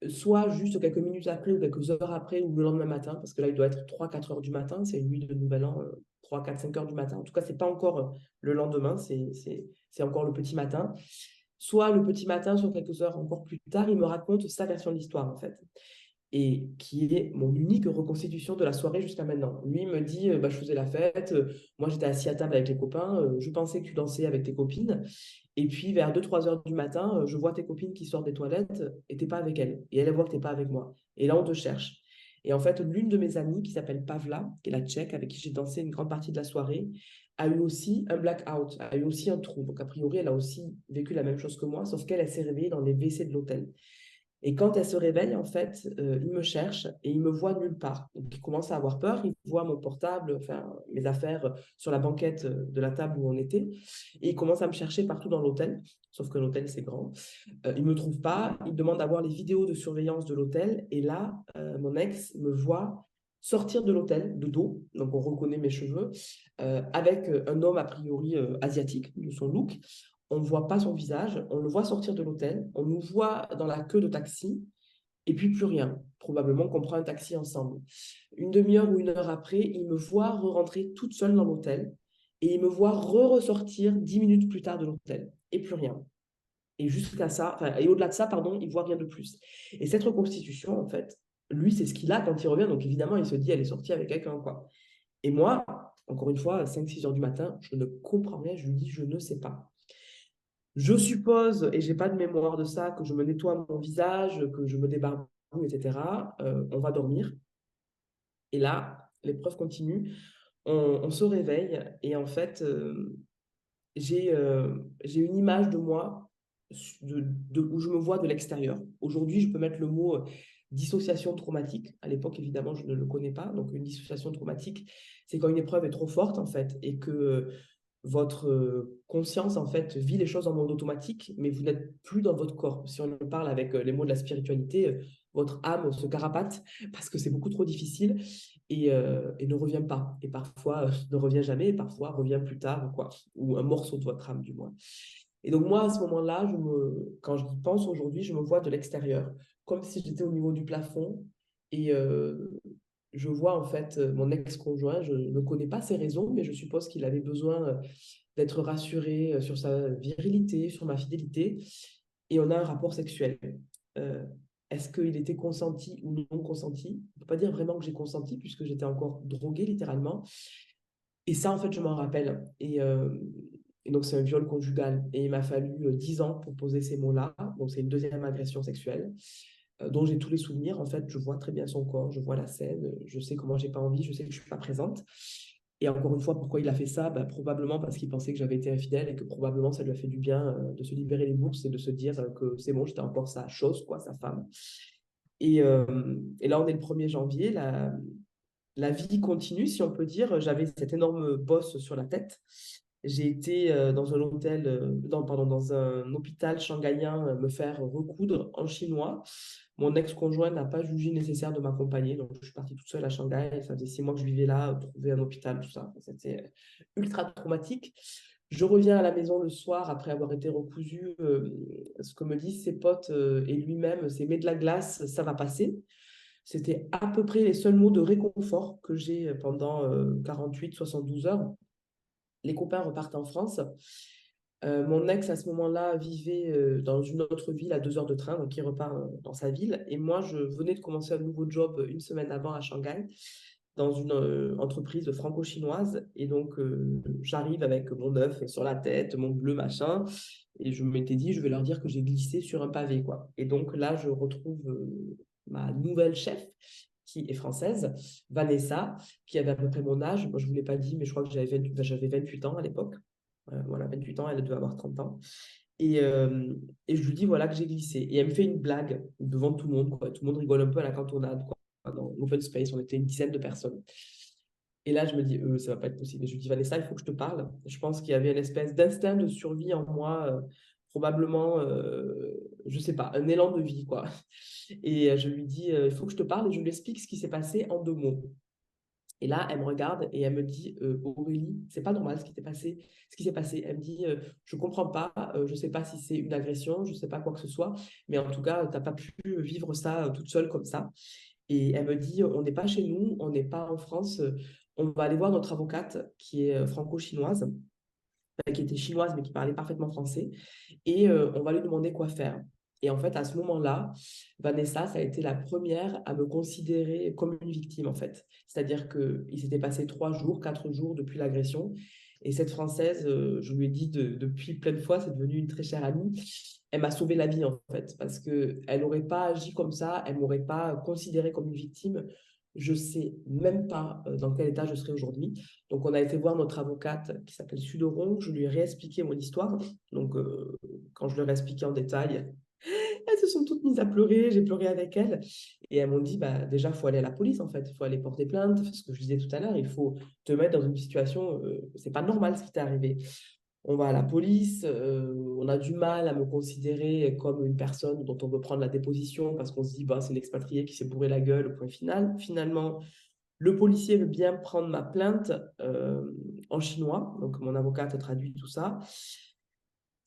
soit juste quelques minutes après ou quelques heures après ou le lendemain matin, parce que là, il doit être 3-4 heures du matin, c'est une nuit de Nouvel An, 3-4-5 heures du matin. En tout cas, c'est pas encore le lendemain, c'est encore le petit matin. Soit le petit matin, soit quelques heures encore plus tard, il me raconte sa version de l'histoire, en fait, et qui est mon unique reconstitution de la soirée jusqu'à maintenant. Lui me dit, bah, je faisais la fête, moi j'étais assis à table avec les copains, je pensais que tu dansais avec tes copines, et puis vers 2-3 heures du matin, je vois tes copines qui sortent des toilettes, et t'es pas avec elles, et elles voient que t'es pas avec moi. Et là, on te cherche. Et en fait, l'une de mes amies, qui s'appelle Pavla, qui est la Tchèque, avec qui j'ai dansé une grande partie de la soirée, a eu aussi un blackout, a eu aussi un trou. Donc, a priori, elle a aussi vécu la même chose que moi, sauf qu'elle s'est réveillée dans les WC de l'hôtel. Et quand elle se réveille, en fait, il me cherche et il me voit nulle part. Donc, il commence à avoir peur. Il voit mon portable, enfin, mes affaires sur la banquette de la table où on était. Et il commence à me chercher partout dans l'hôtel. Sauf que l'hôtel, c'est grand. Il ne me trouve pas. Il demande à voir les vidéos de surveillance de l'hôtel. Et là, mon ex me voit sortir de l'hôtel de dos. Donc, on reconnaît mes cheveux. Avec un homme, a priori, asiatique, de son look. On ne voit pas son visage, on le voit sortir de l'hôtel, on nous voit dans la queue de taxi, et puis plus rien. Probablement qu'on prend un taxi ensemble. Une demi-heure ou 1 heure après, il me voit re-rentrer toute seule dans l'hôtel, et il me voit ressortir 10 minutes plus tard de l'hôtel, et plus rien. Et jusqu'à ça, enfin, et au-delà de ça, pardon, il voit rien de plus. Et cette reconstitution, en fait, lui, c'est ce qu'il a quand il revient. Donc évidemment, il se dit, elle est sortie avec quelqu'un, quoi. Et moi, encore une fois, à 5-6 heures du matin, je ne comprends rien, je lui dis, je ne sais pas. Je suppose, et j'ai pas de mémoire de ça, que je me nettoie mon visage, que je me débarbouille, etc. On va dormir. Et là, l'épreuve continue. On se réveille et en fait, j'ai une image de moi où je me vois de l'extérieur. Aujourd'hui, je peux mettre le mot dissociation traumatique. À l'époque, évidemment, je ne le connais pas. Donc, une dissociation traumatique, c'est quand une épreuve est trop forte, en fait, et que votre conscience, en fait, vit les choses en mode automatique, mais vous n'êtes plus dans votre corps. Si on parle avec les mots de la spiritualité, votre âme se carapate parce que c'est beaucoup trop difficile et ne revient pas. Et parfois, ne revient jamais, et parfois revient plus tard, ou quoi, ou un morceau de votre âme, du moins. Et donc moi, à ce moment-là, quand je pense aujourd'hui, je me vois de l'extérieur, comme si j'étais au niveau du plafond. Et je vois en fait mon ex-conjoint, je ne connais pas ses raisons, mais je suppose qu'il avait besoin d'être rassuré sur sa virilité, sur ma fidélité. Et on a un rapport sexuel. Euh, Est-ce qu'il était consenti ou non consenti? On ne peut pas dire vraiment que j'ai consenti, puisque j'étais encore droguée littéralement. Et ça, en fait, je m'en rappelle. Et donc, c'est un viol conjugal. Et il m'a fallu 10 ans pour poser ces mots-là. Donc, c'est une deuxième agression sexuelle dont j'ai tous les souvenirs. En fait, je vois très bien son corps, je vois la scène, je sais comment j'ai pas envie, je sais que je suis pas présente. Et encore une fois, pourquoi il a fait ça? Bah, probablement parce qu'il pensait que j'avais été infidèle et que probablement ça lui a fait du bien de se libérer les bourses et de se dire que c'est bon, j'étais encore sa chose, quoi, sa femme. Et là, on est le 1er janvier. La vie continue, si on peut dire. J'avais cette énorme bosse sur la tête. J'ai été dans un hôtel, pardon, dans un hôpital shanghaïen me faire recoudre en chinois. Mon ex-conjoint n'a pas jugé nécessaire de m'accompagner, donc je suis partie toute seule à Shanghai. Ça faisait 6 mois que je vivais là, trouver un hôpital, tout ça. C'était ultra traumatique. Je reviens à la maison le soir après avoir été recousue. Ce que me disent ses potes et lui-même, c'est mets de la glace, ça va passer. C'était à peu près les seuls mots de réconfort que j'ai pendant 48-72 heures. Les copains repartent en France. Mon ex, à ce moment-là, vivait dans une autre ville à 2 heures de train, donc il repart dans sa ville. Et moi, je venais de commencer un nouveau job une semaine avant à Shanghai, dans une entreprise franco-chinoise. Et donc, j'arrive avec mon œuf sur la tête, mon bleu, machin. Et je m'étais dit, je vais leur dire que j'ai glissé sur un pavé, quoi. Et donc là, je retrouve ma nouvelle chef, qui est française, Vanessa, qui avait à peu près mon âge. Moi, je ne vous l'ai pas dit, mais je crois que j'avais 28 ans à l'époque. Voilà, 28 ans, elle devait avoir 30 ans. Et, euh, et je lui dis, voilà, que j'ai glissé. Et elle me fait une blague devant tout le monde, quoi. Tout le monde rigole un peu à la cantonade, quoi. Dans l'open space, on était une dizaine de personnes. Et là, je me dis, ça va pas être possible. Et je lui dis, Vanessa, il faut que je te parle. Je pense qu'il y avait une espèce d'instinct de survie en moi, probablement, je sais pas, un élan de vie, quoi. Et je lui dis, il faut que je te parle et je lui explique ce qui s'est passé en 2 mots. Et là, elle me regarde et elle me dit, Aurélie, c'est pas normal ce qui s'est passé. Ce qui s'est passé. Elle me dit, je comprends pas, je sais pas si c'est une agression, je sais pas quoi que ce soit, mais en tout cas, tu n'as pas pu vivre ça toute seule comme ça. Et elle me dit, on n'est pas chez nous, on n'est pas en France, on va aller voir notre avocate qui est franco-chinoise, qui était chinoise mais qui parlait parfaitement français, et on va lui demander quoi faire. Et en fait, à ce moment-là, Vanessa, ça a été la première à me considérer comme une victime, en fait. C'est-à-dire qu'il s'était passé 3 jours, 4 jours depuis l'agression. Et cette Française, je lui ai dit depuis plein de fois, c'est devenu une très chère amie. Elle m'a sauvé la vie, en fait, parce qu'elle n'aurait pas agi comme ça, elle ne m'aurait pas considérée comme une victime. Je ne sais même pas dans quel état je serais aujourd'hui. Donc, on a été voir notre avocate qui s'appelle Sudoron. Je lui ai réexpliqué mon histoire. Donc, quand je leur ai expliqué en détail, elles se sont toutes mises à pleurer. J'ai pleuré avec elles. Et elles m'ont dit, bah, déjà, il faut aller à la police, en fait. Il faut aller porter plainte. Ce que je disais tout à l'heure, il faut te mettre dans une situation, c'est pas normal ce qui t'est arrivé. On va à la police, on a du mal à me considérer comme une personne dont on veut prendre la déposition parce qu'on se dit, bah, c'est l'expatrié qui s'est bourré la gueule au point final. Finalement, le policier veut bien prendre ma plainte en chinois, donc mon avocate traduit tout ça.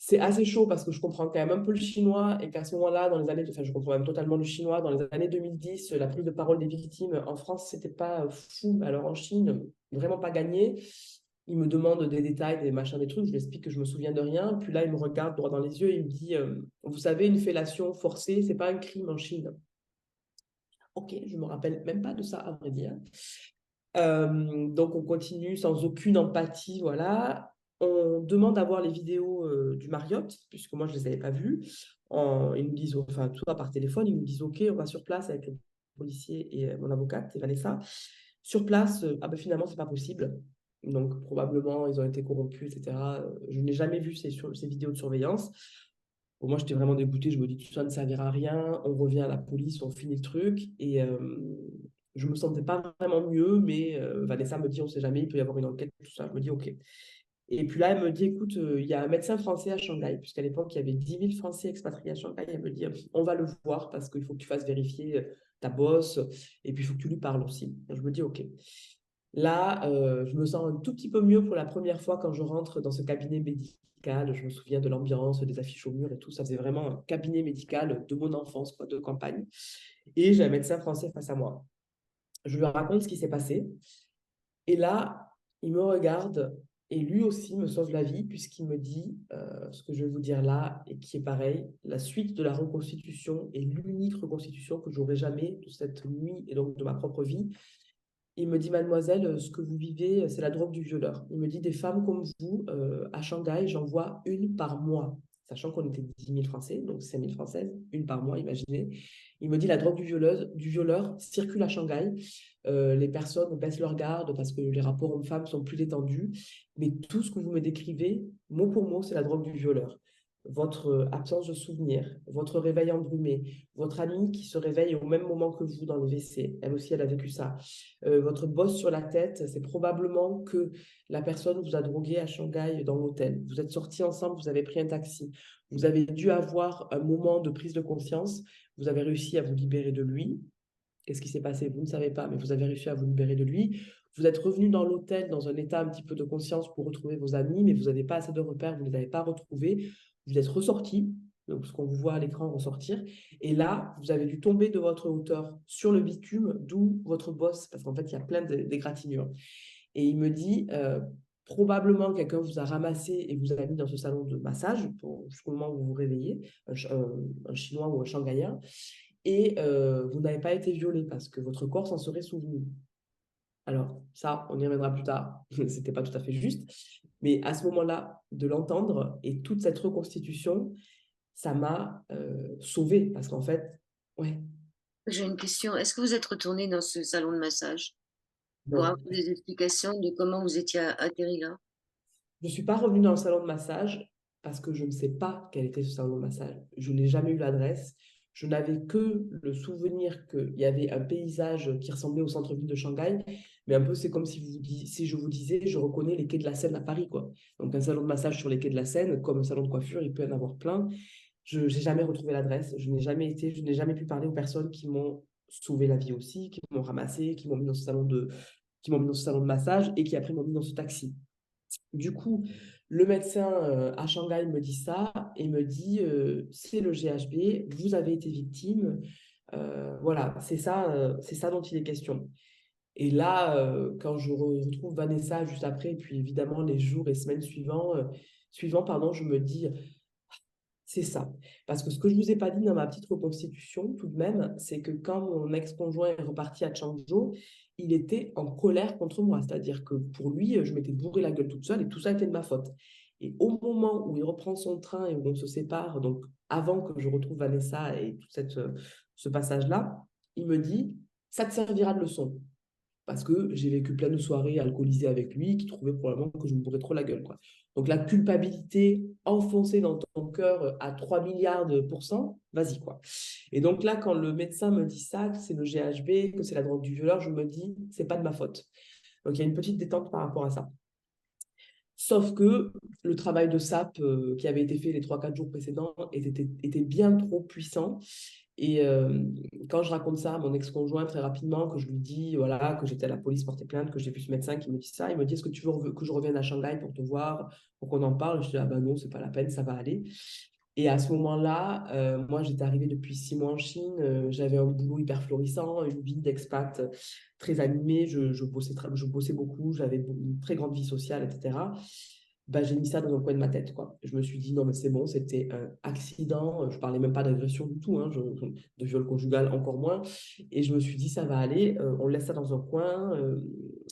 C'est assez chaud parce que je comprends quand même un peu le chinois et qu'à ce moment-là, dans les années, enfin, je comprends même totalement le chinois. Dans les années 2010, la prise de parole des victimes en France, c'était pas fou. Alors en Chine, vraiment pas gagné. Il me demande des détails, des machins, des trucs. Je lui explique que je me souviens de rien. Puis là, il me regarde droit dans les yeux et il me dit, vous savez, une fellation forcée, c'est pas un crime en Chine. Ok, je me rappelle même pas de ça, à vrai dire. Donc, on continue sans aucune empathie, voilà. On demande à voir les vidéos du Marriott, puisque moi, je ne les avais pas vues. Ils nous disent, enfin, tout ça par téléphone, ils nous disent, OK, on va sur place avec le policier et mon avocate, et Vanessa. Sur place, ah ben, finalement, c'est pas possible. Donc, probablement, ils ont été corrompus, etc. Je n'ai jamais vu ces vidéos de surveillance. Bon, moi, j'étais vraiment dégoûtée. Je me dis, tout ça ne servira à rien. On revient à la police, on finit le truc. Et je me sentais pas vraiment mieux, mais Vanessa me dit, on ne sait jamais, il peut y avoir une enquête, tout ça. Je me dis, OK. Et puis là, elle me dit, écoute, il y a un médecin français à Shanghai, puisqu'à l'époque, il y avait 10 000 Français expatriés à Shanghai. Elle me dit, on va le voir parce qu'il faut que tu fasses vérifier ta bosse et puis il faut que tu lui parles aussi. Je me dis, OK. Là, je me sens un tout petit peu mieux pour la première fois quand je rentre dans ce cabinet médical médical. Je me souviens de l'ambiance, des affiches au mur et tout. Ça faisait vraiment un cabinet médical de mon enfance, quoi, de campagne. Et j'ai un médecin français face à moi. Je lui raconte ce qui s'est passé. Et là, il me regarde et lui aussi me sauve la vie puisqu'il me dit ce que je vais vous dire là et qui est pareil. La suite de la reconstitution est l'unique reconstitution que j'aurai jamais de cette nuit et donc de ma propre vie. Il me dit, mademoiselle, ce que vous vivez, c'est la drogue du violeur. Il me dit, des femmes comme vous, à Shanghai, j'en vois une par mois. Sachant qu'on était 10 000 Français, donc 5 000 Françaises, une par mois, imaginez. Il me dit, la drogue du violeur circule à Shanghai. Les personnes baissent leur garde parce que les rapports hommes-femmes sont plus détendus. Mais tout ce que vous me décrivez, mot pour mot, c'est la drogue du violeur. Votre absence de souvenir, votre réveil embrumé, votre amie qui se réveille au même moment que vous dans le WC, elle aussi, elle a vécu ça. Votre bosse sur la tête, c'est probablement que la personne vous a drogué à Shanghai dans l'hôtel. Vous êtes sortis ensemble, vous avez pris un taxi. Vous avez dû avoir un moment de prise de conscience. Vous avez réussi à vous libérer de lui. Qu'est-ce qui s'est passé? Vous ne savez pas, mais vous avez réussi à vous libérer de lui. Vous êtes revenu dans l'hôtel dans un état un petit peu de conscience pour retrouver vos amis, mais vous n'avez pas assez de repères, vous ne les avez pas retrouvés. Vous êtes ressorti, donc ce qu'on vous voit à l'écran ressortir. Et là, vous avez dû tomber de votre hauteur sur le bitume, d'où votre bosse, parce qu'en fait, il y a plein d'égratignures. Et il me dit, probablement quelqu'un vous a ramassé et vous a mis dans ce salon de massage jusqu'au moment où vous vous réveillez, un Chinois ou un Shanghaïen, et vous n'avez pas été violé parce que votre corps s'en serait souvenu. Alors, ça, on y reviendra plus tard. C'était pas tout à fait juste. Mais à ce moment-là, de l'entendre et toute cette reconstitution, ça m'a sauvée parce qu'en fait, ouais, J'ai une question. Est-ce que vous êtes retourné dans ce salon de massage pour avoir non. des explications de comment vous étiez atterri là? Je ne suis pas revenue dans le salon de massage parce que je ne sais pas quel était ce salon de massage. Je n'ai jamais eu l'adresse. Je n'avais que le souvenir qu'il y avait un paysage qui ressemblait au centre-ville de Shanghai. Mais un peu, c'est comme si je vous disais, je reconnais les quais de la Seine à Paris, quoi. Donc, un salon de massage sur les quais de la Seine, comme un salon de coiffure, il peut y en avoir plein. Je n'ai jamais retrouvé l'adresse. Je n'ai jamais pu parler aux personnes qui m'ont sauvé la vie aussi, qui m'ont ramassé, qui m'ont mis dans qui m'ont mis dans ce salon de massage et qui après m'ont mis dans ce taxi. Du coup, le médecin à Shanghai me dit ça et me dit c'est le GHB, vous avez été victime, voilà, c'est ça dont il est question. Et là, quand je retrouve Vanessa juste après, et puis évidemment les jours et semaines suivants, pardon, je me dis c'est ça. Parce que ce que je ne vous ai pas dit dans ma petite reconstitution, tout de même, c'est que quand mon ex-conjoint est reparti à Changzhou, il était en colère contre moi. C'est-à-dire que pour lui, je m'étais bourré la gueule toute seule et tout ça était de ma faute. Et au moment où il reprend son train et où on se sépare, donc avant que je retrouve Vanessa et tout ce passage-là, il me dit, ça te servira de leçon parce que j'ai vécu plein de soirées alcoolisées avec lui qui trouvaient probablement que je me bourrais trop la gueule, quoi. Donc la culpabilité enfoncée dans ton cœur à 3 milliards de pourcents, vas-y, quoi. Et donc là, quand le médecin me dit ça, que c'est le GHB, que c'est la drogue du violeur, je me dis, c'est pas de ma faute. Donc il y a une petite détente par rapport à ça. Sauf que le travail de sape qui avait été fait les 3 4 jours précédents était bien trop puissant. Et quand je raconte ça à mon ex-conjoint très rapidement, que je lui dis voilà, que j'étais à la police porter plainte, que j'ai vu ce médecin qui me dit ça, il me dit est-ce que tu veux que je revienne à Shanghai pour te voir, pour qu'on en parle? Je dis ah ben non, c'est pas la peine, ça va aller. Et à ce moment-là, moi, j'étais arrivée depuis 6 mois en Chine. J'avais un boulot hyper florissant, une vie d'expat très animée. Je bossais beaucoup, j'avais une très grande vie sociale, etc. Bah, j'ai mis ça dans un coin de ma tête, quoi. Je me suis dit, non, mais c'est bon, c'était un accident. Je parlais même pas d'agression du tout, hein, de viol conjugal encore moins. Et je me suis dit, ça va aller, on laisse ça dans un coin.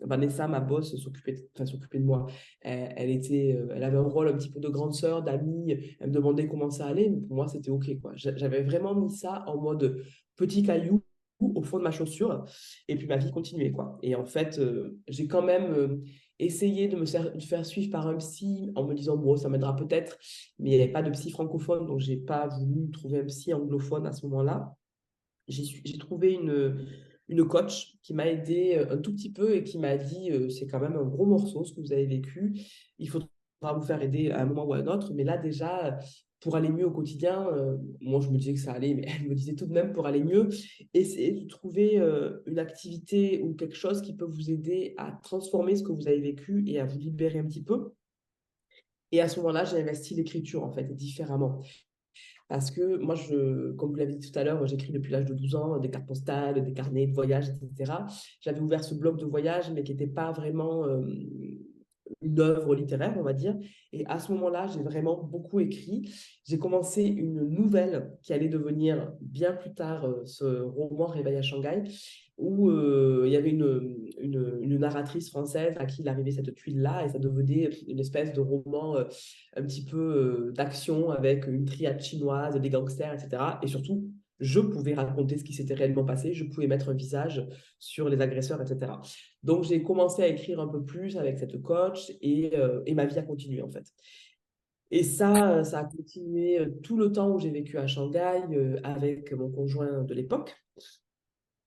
Vanessa, ma boss, s'occupait de moi. Elle avait un rôle un petit peu de grande sœur, d'amie. Elle me demandait comment ça allait, mais pour moi, c'était OK, quoi. J'avais vraiment mis ça en mode petit caillou au fond de ma chaussure. Et puis, ma vie continuait, quoi. Et en fait, j'ai quand même essayé de faire suivre par un psy en me disant, bon, ça m'aidera peut-être. Mais il n'y avait pas de psy francophone, donc je n'ai pas voulu trouver un psy anglophone à ce moment-là. J'ai trouvé une coach qui m'a aidé un tout petit peu et qui m'a dit c'est quand même un gros morceau ce que vous avez vécu. Il faudra vous faire aider à un moment ou à un autre. Mais là, déjà, pour aller mieux au quotidien, moi, je me disais que ça allait, mais elle me disait tout de même pour aller mieux, essayez de trouver une activité ou quelque chose qui peut vous aider à transformer ce que vous avez vécu et à vous libérer un petit peu. Et à ce moment-là, j'ai investi l'écriture, en fait, différemment. Parce que moi, comme vous l'avez dit tout à l'heure, j'écris depuis l'âge de 12 ans, des cartes postales, des carnets de voyage, etc. J'avais ouvert ce blog de voyage, mais qui n'était pas vraiment une œuvre littéraire, on va dire. Et à ce moment-là, j'ai vraiment beaucoup écrit. J'ai commencé une nouvelle qui allait devenir bien plus tard ce roman Réveil à Shanghai, où il y avait une narratrice française à qui il arrivait cette tuile-là, et ça devenait une espèce de roman un petit peu d'action avec une triade chinoise, des gangsters, etc. Et surtout, je pouvais raconter ce qui s'était réellement passé, je pouvais mettre un visage sur les agresseurs, etc. Donc, j'ai commencé à écrire un peu plus avec cette coach et ma vie a continué en fait. Et ça a continué tout le temps où j'ai vécu à Shanghai avec mon conjoint de l'époque.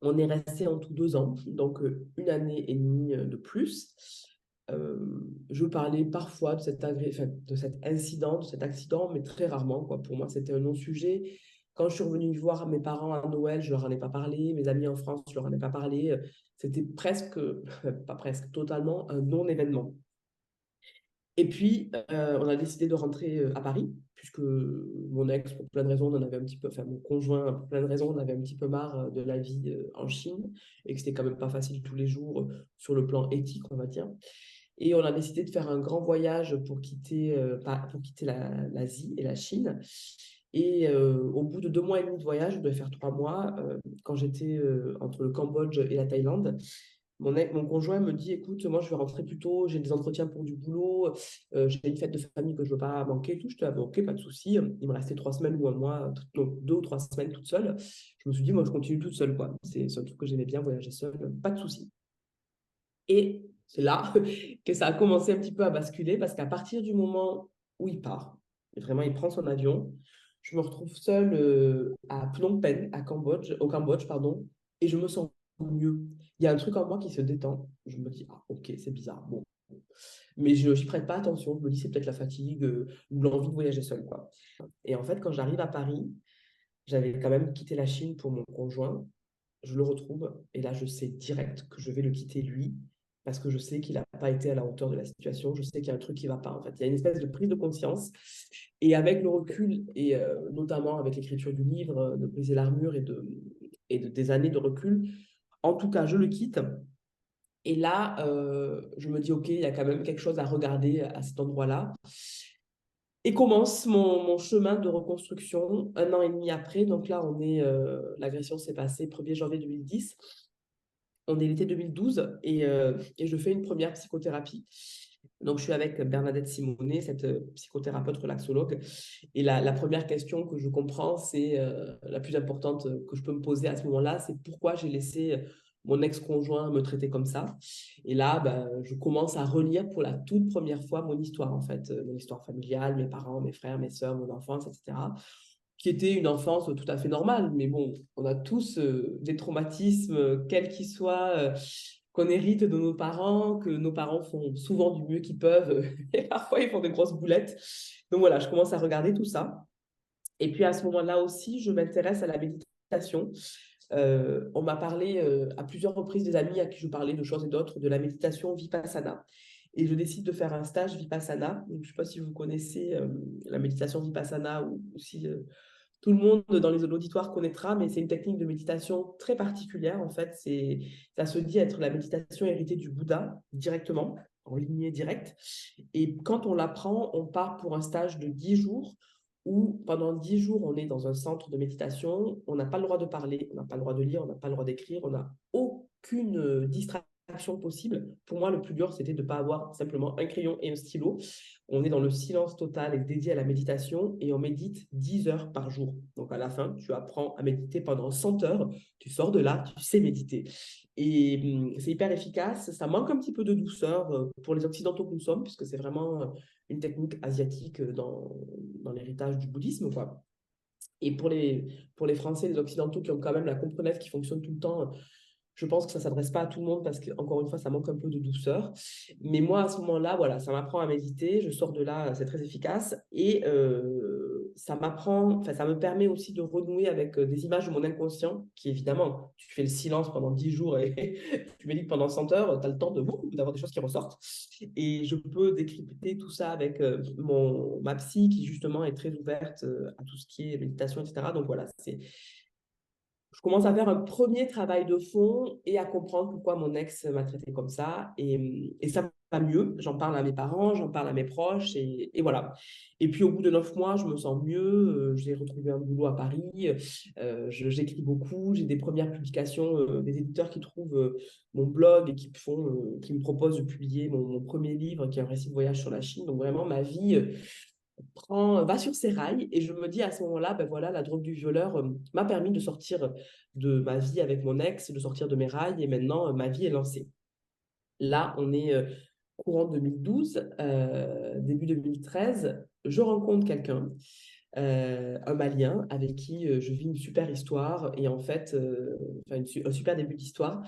On est resté en tout 2 ans, donc 1 année et demie de plus. Euh, je parlais parfois de cet incident, de cet accident, mais très rarement, quoi. Pour moi, c'était un non-sujet. Quand je suis revenue voir mes parents à Noël, je leur en ai pas parlé. Mes amis en France, je leur en ai pas parlé. C'était presque, pas presque, totalement un non-événement. Et puis, on a décidé de rentrer à Paris, puisque mon ex, pour plein de raisons, on en avait un petit peu, enfin mon conjoint, pour plein de raisons, on avait un petit peu marre de la vie en Chine, et que c'était quand même pas facile tous les jours sur le plan éthique, on va dire. Et on a décidé de faire un grand voyage pour quitter l'Asie et la Chine. Et au bout de 2 mois et demi de voyage, je devais faire 3 mois, quand j'étais entre le Cambodge et la Thaïlande. Mon conjoint me dit, écoute, moi je vais rentrer plus tôt, j'ai des entretiens pour du boulot, j'ai une fête de famille que je ne veux pas manquer, tout. Je te dis, ok, pas de souci. Il me restait 3 semaines ou un mois, donc 2 ou 3 semaines toute seule. Je me suis dit, moi je continue toute seule, quoi. C'est un truc que j'aimais bien, voyager seule, pas de souci. Et c'est là que ça a commencé un petit peu à basculer parce qu'à partir du moment où il part, et vraiment il prend son avion, je me retrouve seule à Phnom Penh, au Cambodge, pardon, et je me sens mieux. Il y a un truc en moi qui se détend. Je me dis, ah ok, c'est bizarre. Bon. Mais je n'y prête pas attention. Je me dis, c'est peut-être la fatigue ou l'envie de voyager seule, quoi. Et en fait, quand j'arrive à Paris, j'avais quand même quitté la Chine pour mon conjoint. Je le retrouve et là, je sais direct que je vais le quitter lui parce que je sais qu'il n'a pas été à la hauteur de la situation. Je sais qu'il y a un truc qui ne va pas. En fait, il y a une espèce de prise de conscience. Et avec le recul et notamment avec l'écriture du livre, de briser l'armure des années de recul, en tout cas, je le quitte. Et là, je me dis, OK, il y a quand même quelque chose à regarder à cet endroit-là. Et commence mon chemin de reconstruction 1 an et demi après. Donc là, l'agression s'est passée 1er janvier 2010. On est l'été 2012 et je fais une première psychothérapie. Donc, je suis avec Bernadette Simonet, cette psychothérapeute relaxologue. Et la première question que je comprends, c'est la plus importante que je peux me poser à ce moment-là, c'est pourquoi j'ai laissé mon ex-conjoint me traiter comme ça. Et là, ben, je commence à relire pour la toute première fois mon histoire, en fait, mon histoire familiale, mes parents, mes frères, mes sœurs, mon enfance, etc., qui était une enfance tout à fait normale. Mais bon, on a tous des traumatismes, quels qu'ils soient, qu'on hérite de nos parents, que nos parents font souvent du mieux qu'ils peuvent, et parfois ils font des grosses boulettes. Donc voilà, je commence à regarder tout ça. Et puis à ce moment-là aussi, je m'intéresse à la méditation. On m'a parlé à plusieurs reprises des amis à qui je parlais de choses et d'autres, de la méditation Vipassana. Et je décide de faire un stage Vipassana. Donc, je ne sais pas si vous connaissez la méditation Vipassana ou si tout le monde dans les auditoires connaîtra, mais c'est une technique de méditation très particulière. En fait, ça se dit être la méditation héritée du Bouddha directement, en lignée directe. Et quand on l'apprend, on part pour un stage de 10 jours où pendant 10 jours, on est dans un centre de méditation, on n'a pas le droit de parler, on n'a pas le droit de lire, on n'a pas le droit d'écrire, on n'a aucune distraction possible. Pour moi, le plus dur, c'était de ne pas avoir simplement un crayon et un stylo. On est dans le silence total et dédié à la méditation et on médite 10 heures par jour. Donc à la fin, tu apprends à méditer pendant 100 heures, tu sors de là, tu sais méditer. Et c'est hyper efficace, ça manque un petit peu de douceur pour les occidentaux que nous sommes, puisque c'est vraiment une technique asiatique dans l'héritage du bouddhisme, quoi. Et pour les Français, les Occidentaux qui ont quand même la comprenette qui fonctionne tout le temps, je pense que ça ne s'adresse pas à tout le monde parce qu'encore une fois, ça manque un peu de douceur. Mais moi, à ce moment-là, voilà, ça m'apprend à méditer. Je sors de là, c'est très efficace. Et ça m'apprend, enfin, ça me permet aussi de renouer avec des images de mon inconscient, qui évidemment, tu fais le silence pendant 10 jours et tu médites pendant 100 heures, tu as le temps d'avoir des choses qui ressortent. Et je peux décrypter tout ça avec ma psy, qui justement est très ouverte à tout ce qui est méditation, etc. Donc voilà, je commence à faire un premier travail de fond et à comprendre pourquoi mon ex m'a traité comme ça. Et ça va mieux. J'en parle à mes parents, j'en parle à mes proches. Et voilà. Et puis, au bout de 9 mois, je me sens mieux. J'ai retrouvé un boulot à Paris. J'écris beaucoup. J'ai des premières publications, des éditeurs qui trouvent mon blog et qui me proposent de publier mon premier livre, qui est un récit de voyage sur la Chine. Donc, vraiment, ma vie va sur ses rails, et je me dis à ce moment-là, ben voilà, la drogue du violeur m'a permis de sortir de ma vie avec mon ex, de sortir de mes rails, et maintenant ma vie est lancée. Là, on est courant 2012, début 2013, je rencontre quelqu'un, un Malien avec qui je vis une super histoire, et en fait, un super début d'histoire.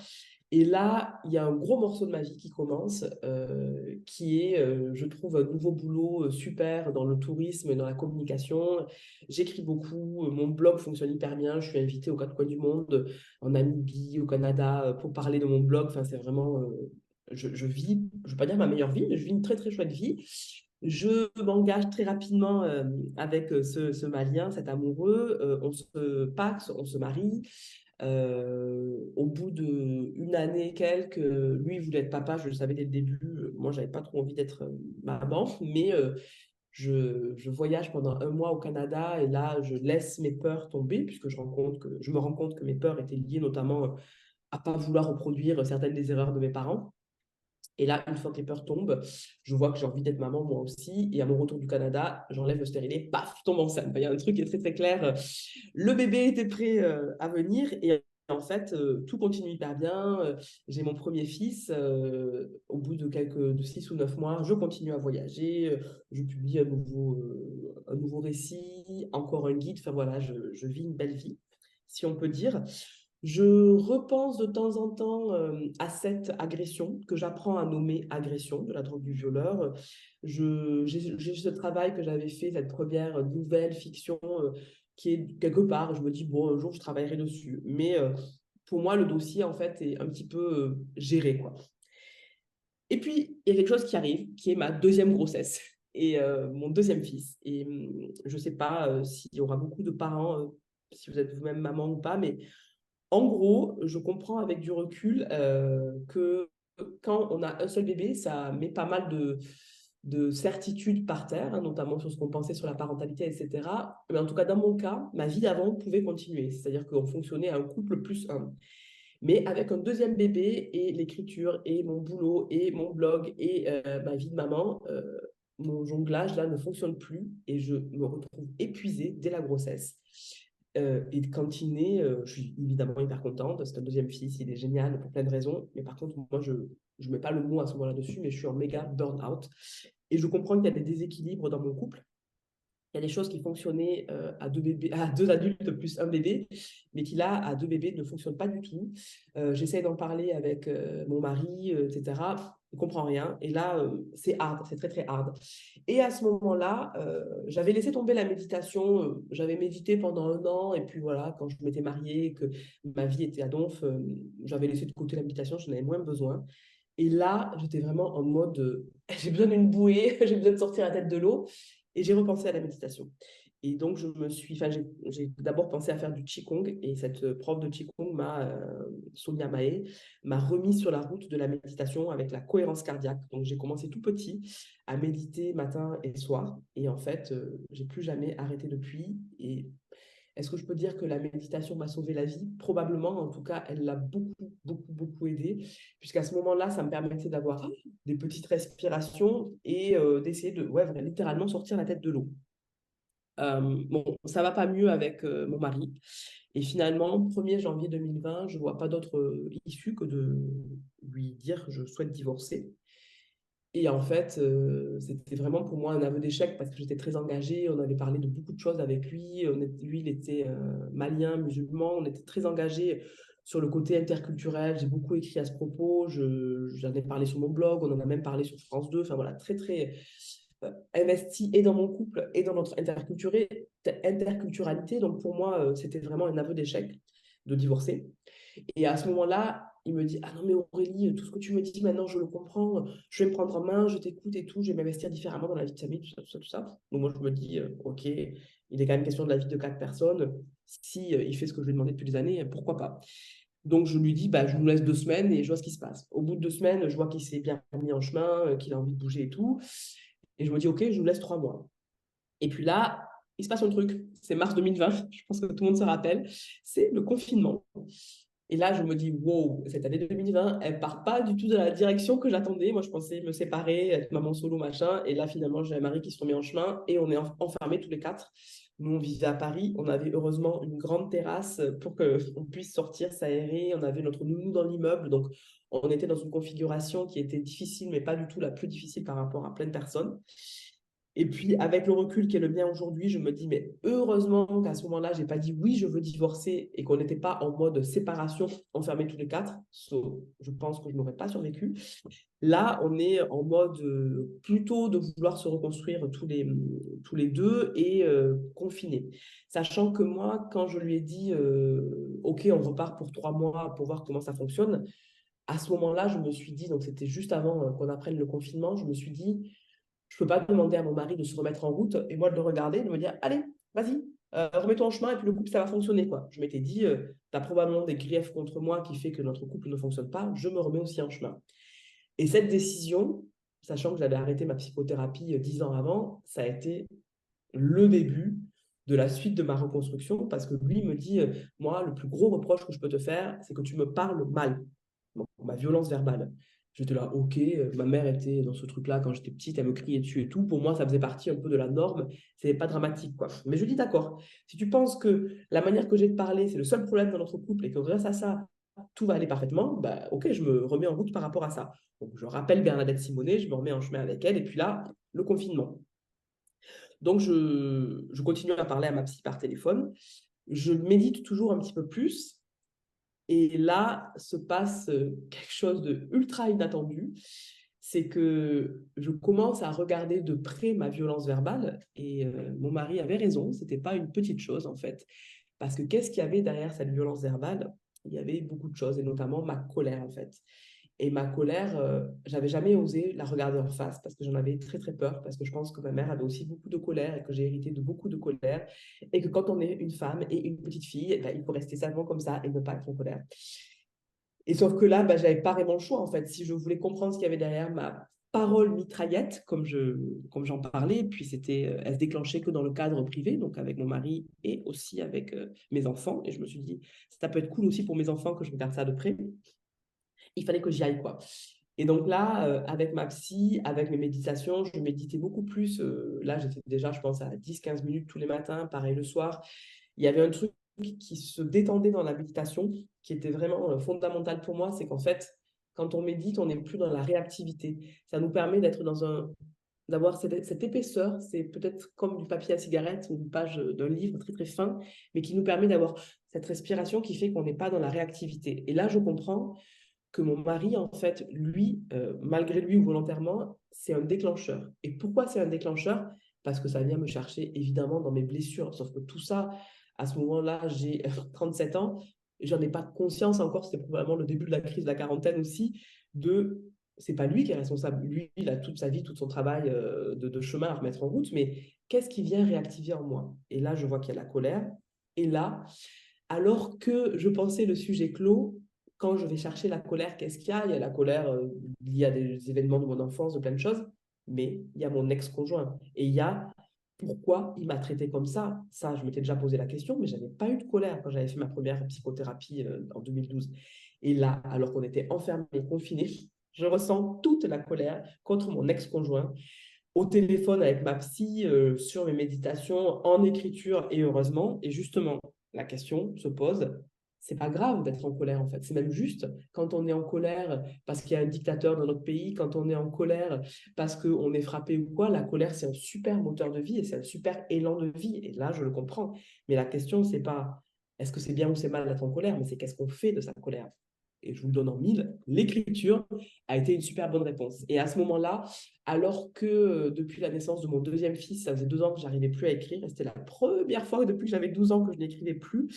Et là, il y a un gros morceau de ma vie qui commence, qui est, je trouve, un nouveau boulot super dans le tourisme et dans la communication. J'écris beaucoup, mon blog fonctionne hyper bien. Je suis invitée aux quatre coins du monde, en Namibie, au Canada, pour parler de mon blog. Enfin, c'est vraiment, je vis, je ne veux pas dire ma meilleure vie, mais je vis une très, très chouette vie. Je m'engage très rapidement avec ce Malien, cet amoureux. On se paxe, on se marie. Au bout d'une année et quelques, lui, il voulait être papa, je le savais dès le début. Moi, j'avais pas trop envie d'être maman, mais je voyage pendant 1 mois au Canada, et là, je laisse mes peurs tomber, puisque je me rends compte que mes peurs étaient liées notamment à pas vouloir reproduire certaines des erreurs de mes parents. Et là, une fois que les peurs tombent, je vois que j'ai envie d'être maman moi aussi. Et à mon retour du Canada, j'enlève le stérilet, paf, je tombe enceinte. Il y a un truc qui est très très clair. Le bébé était prêt à venir, et en fait, tout continue hyper bien. J'ai mon premier fils. Au bout de 6 ou 9 mois, je continue à voyager. Je publie un nouveau récit, encore un guide. Enfin voilà, je vis une belle vie, si on peut dire. Je repense de temps en temps à cette agression que j'apprends à nommer agression de la drogue du violeur. J'ai ce travail que j'avais fait, cette première nouvelle fiction qui est quelque part, je me dis, bon, un jour, je travaillerai dessus. Mais pour moi, le dossier, en fait, est un petit peu géré, quoi. Et puis, il y a quelque chose qui arrive, qui est ma deuxième grossesse et mon deuxième fils. Et je ne sais pas s'il y aura beaucoup de parents, si vous êtes vous-même maman ou pas, mais en gros, je comprends avec du recul que quand on a un seul bébé, ça met pas mal de certitudes par terre, hein, notamment sur ce qu'on pensait sur la parentalité, etc. Mais en tout cas, dans mon cas, ma vie d'avant pouvait continuer. C'est-à-dire qu'on fonctionnait à un couple plus un. Mais avec un deuxième bébé et l'écriture et mon boulot et mon blog et ma vie de maman, mon jonglage là ne fonctionne plus, et je me retrouve épuisée dès la grossesse. Et quand il naît, je suis évidemment hyper contente. C'est un deuxième fils, il est génial pour plein de raisons. Mais par contre, moi, je ne mets pas le mot à ce moment-là dessus, mais je suis en méga burn-out. Et je comprends qu'il y a des déséquilibres dans mon couple. Il y a des choses qui fonctionnaient à deux adultes plus un bébé, mais qui là, à deux bébés, ne fonctionnent pas du tout. J'essaie d'en parler avec mon mari, etc. Il ne comprend rien. Et là, c'est hard, c'est très, très hard. Et à ce moment-là, j'avais laissé tomber la méditation. J'avais médité pendant 1 an. Et puis voilà, quand je m'étais mariée, que ma vie était à donf, j'avais laissé de côté la méditation, je n'en avais moins besoin. Et là, j'étais vraiment en mode, j'ai besoin d'une bouée, j'ai besoin de sortir la tête de l'eau. Et j'ai repensé à la méditation. Et donc, j'ai d'abord pensé à faire du Qigong. Et cette prof de Qigong, Sonia Mae, m'a remis sur la route de la méditation avec la cohérence cardiaque. Donc, j'ai commencé tout petit à méditer matin et soir. Et en fait, j'ai plus jamais arrêté depuis. Et est-ce que je peux dire que la méditation m'a sauvé la vie? Probablement, en tout cas, elle l'a beaucoup, beaucoup, beaucoup aidé, puisqu'à ce moment-là, ça me permettait d'avoir des petites respirations et d'essayer de, ouais, littéralement sortir la tête de l'eau. Bon, ça va pas mieux avec mon mari. Et finalement, 1er janvier 2020, je vois pas d'autre issue que de lui dire que je souhaite divorcer. Et en fait, c'était vraiment pour moi un aveu d'échec, parce que j'étais très engagée. On avait parlé de beaucoup de choses avec lui. Lui, il était malien, musulman. On était très engagés sur le côté interculturel. J'ai beaucoup écrit à ce propos. J'en ai parlé sur mon blog. On en a même parlé sur France 2. Enfin voilà, très, très investi et dans mon couple et dans notre interculturalité. Donc pour moi, c'était vraiment un aveu d'échec de divorcer. Et à ce moment-là, il me dit, ah non mais Aurélie, tout ce que tu me dis maintenant, je le comprends, je vais me prendre en main, je t'écoute et tout, je vais m'investir différemment dans la vie de famille, tout ça, tout ça, tout ça. Donc moi, je me dis, ok, il est quand même question de la vie de 4 personnes. Si il fait ce que je lui ai demandé depuis des années, pourquoi pas? Donc je lui dis, bah, je nous laisse 2 semaines et je vois ce qui se passe. Au bout de 2 semaines, je vois qu'il s'est bien mis en chemin, qu'il a envie de bouger et tout. Et je me dis, ok, je nous laisse 3 mois. Et puis là, il se passe un truc. C'est mars 2020, je pense que tout le monde se rappelle. C'est le confinement. Et là, je me dis, wow, cette année 2020, elle part pas du tout dans la direction que j'attendais. Moi, je pensais me séparer, être maman solo, machin. Et là, finalement, j'ai un mari qui se remet en chemin et on est enfermés tous les 4. Nous, on vivait à Paris. On avait heureusement une grande terrasse pour qu'on puisse sortir, s'aérer. On avait notre nounou dans l'immeuble. Donc, on était dans une configuration qui était difficile, mais pas du tout la plus difficile par rapport à plein de personnes. Et puis, avec le recul qui est le mien aujourd'hui, je me dis, mais heureusement qu'à ce moment-là, je n'ai pas dit oui, je veux divorcer et qu'on n'était pas en mode séparation, enfermés tous les 4. Je pense que je n'aurais pas survécu. Là, on est en mode plutôt de vouloir se reconstruire tous les deux et confinés. Sachant que moi, quand je lui ai dit, OK, on repart pour 3 mois pour voir comment ça fonctionne, à ce moment-là, je me suis dit, donc c'était juste avant qu'on apprenne le confinement, je me suis dit, je ne peux pas demander à mon mari de se remettre en route et moi de le regarder et de me dire, allez, vas-y, remets-toi en chemin et puis le couple, ça va fonctionner, quoi. Je m'étais dit, tu as probablement des griefs contre moi qui fait que notre couple ne fonctionne pas, je me remets aussi en chemin. Et cette décision, sachant que j'avais arrêté ma psychothérapie 10 ans avant, ça a été le début de la suite de ma reconstruction parce que lui me dit, moi, le plus gros reproche que je peux te faire, c'est que tu me parles mal. Donc, ma violence verbale. J'étais là, ok, ma mère était dans ce truc-là quand j'étais petite, elle me criait dessus et tout. Pour moi, ça faisait partie un peu de la norme. C'est pas dramatique, quoi. Mais je dis, d'accord, si tu penses que la manière que j'ai de parler, c'est le seul problème dans notre couple et que grâce à ça, tout va aller parfaitement, bah, ok, je me remets en route par rapport à ça. Donc, je rappelle Bernadette Simonet, je me remets en chemin avec elle. Et puis là, le confinement. Donc, je continue à parler à ma psy par téléphone. Je médite toujours un petit peu plus. Et là se passe quelque chose de ultra inattendu. C'est que je commence à regarder de près ma violence verbale. Et mon mari avait raison, ce n'était pas une petite chose en fait. Parce que qu'est-ce qu'il y avait derrière cette violence verbale? Il y avait beaucoup de choses, et notamment ma colère en fait. Et ma colère, j'avais jamais osé la regarder en face parce que j'en avais très très peur, parce que je pense que ma mère avait aussi beaucoup de colère et que j'ai hérité de beaucoup de colère. Et que quand on est une femme et une petite fille, ben, il faut rester sagement comme ça et ne pas être en colère. Et sauf que là, ben, j'avais pas vraiment le choix en fait. Si je voulais comprendre ce qu'il y avait derrière ma parole mitraillette, comme j'en parlais, puis elle se déclenchait que dans le cadre privé, donc avec mon mari et aussi avec mes enfants. Et je me suis dit, ça peut être cool aussi pour mes enfants que je regarde ça de près. Il fallait que j'y aille, quoi. Et donc là, avec ma psy, avec mes méditations, je méditais beaucoup plus. Là, j'étais déjà, je pense, à 10-15 minutes tous les matins, pareil le soir. Il y avait un truc qui se détendait dans la méditation, qui était vraiment fondamental pour moi, c'est qu'en fait, quand on médite, on n'est plus dans la réactivité. Ça nous permet d'être d'avoir cette épaisseur, c'est peut-être comme du papier à cigarette ou une page d'un livre très très fin, mais qui nous permet d'avoir cette respiration qui fait qu'on n'est pas dans la réactivité. Et là, je comprends que mon mari, en fait, lui, malgré lui ou volontairement, c'est un déclencheur. Et pourquoi c'est un déclencheur? Parce que ça vient me chercher, évidemment, dans mes blessures. Sauf que tout ça, à ce moment-là, j'ai 37 ans, et j'en ai pas conscience encore, c'était probablement le début de la crise de la quarantaine aussi, c'est pas lui qui est responsable. Lui, il a toute sa vie, tout son travail de chemin à remettre en route, mais qu'est-ce qui vient réactiver en moi? Et là, je vois qu'il y a la colère. Et là, alors que je pensais le sujet clos, quand je vais chercher la colère, qu'est-ce qu'il y a? Il y a la colère liée à des événements de mon enfance, de plein de choses, mais il y a mon ex-conjoint. Et il y a pourquoi il m'a traité comme ça. Ça, je m'étais déjà posé la question, mais je n'avais pas eu de colère quand j'avais fait ma première psychothérapie en 2012. Et là, alors qu'on était enfermés, confinés, je ressens toute la colère contre mon ex-conjoint au téléphone avec ma psy, sur mes méditations, en écriture, et heureusement. Et justement, la question se pose, c'est pas grave d'être en colère en fait. C'est même juste quand on est en colère parce qu'il y a un dictateur dans notre pays, quand on est en colère parce qu'on est frappé ou quoi, la colère c'est un super moteur de vie et c'est un super élan de vie. Et là, je le comprends. Mais la question, c'est pas est-ce que c'est bien ou c'est mal d'être en colère, mais c'est qu'est-ce qu'on fait de sa colère. et je vous le donne en mille, l'écriture a été une super bonne réponse. Et à ce moment-là, alors que depuis la naissance de mon deuxième fils, ça faisait 2 ans que j'arrivais plus à écrire, et c'était la première fois depuis que j'avais 12 ans que je n'écrivais plus,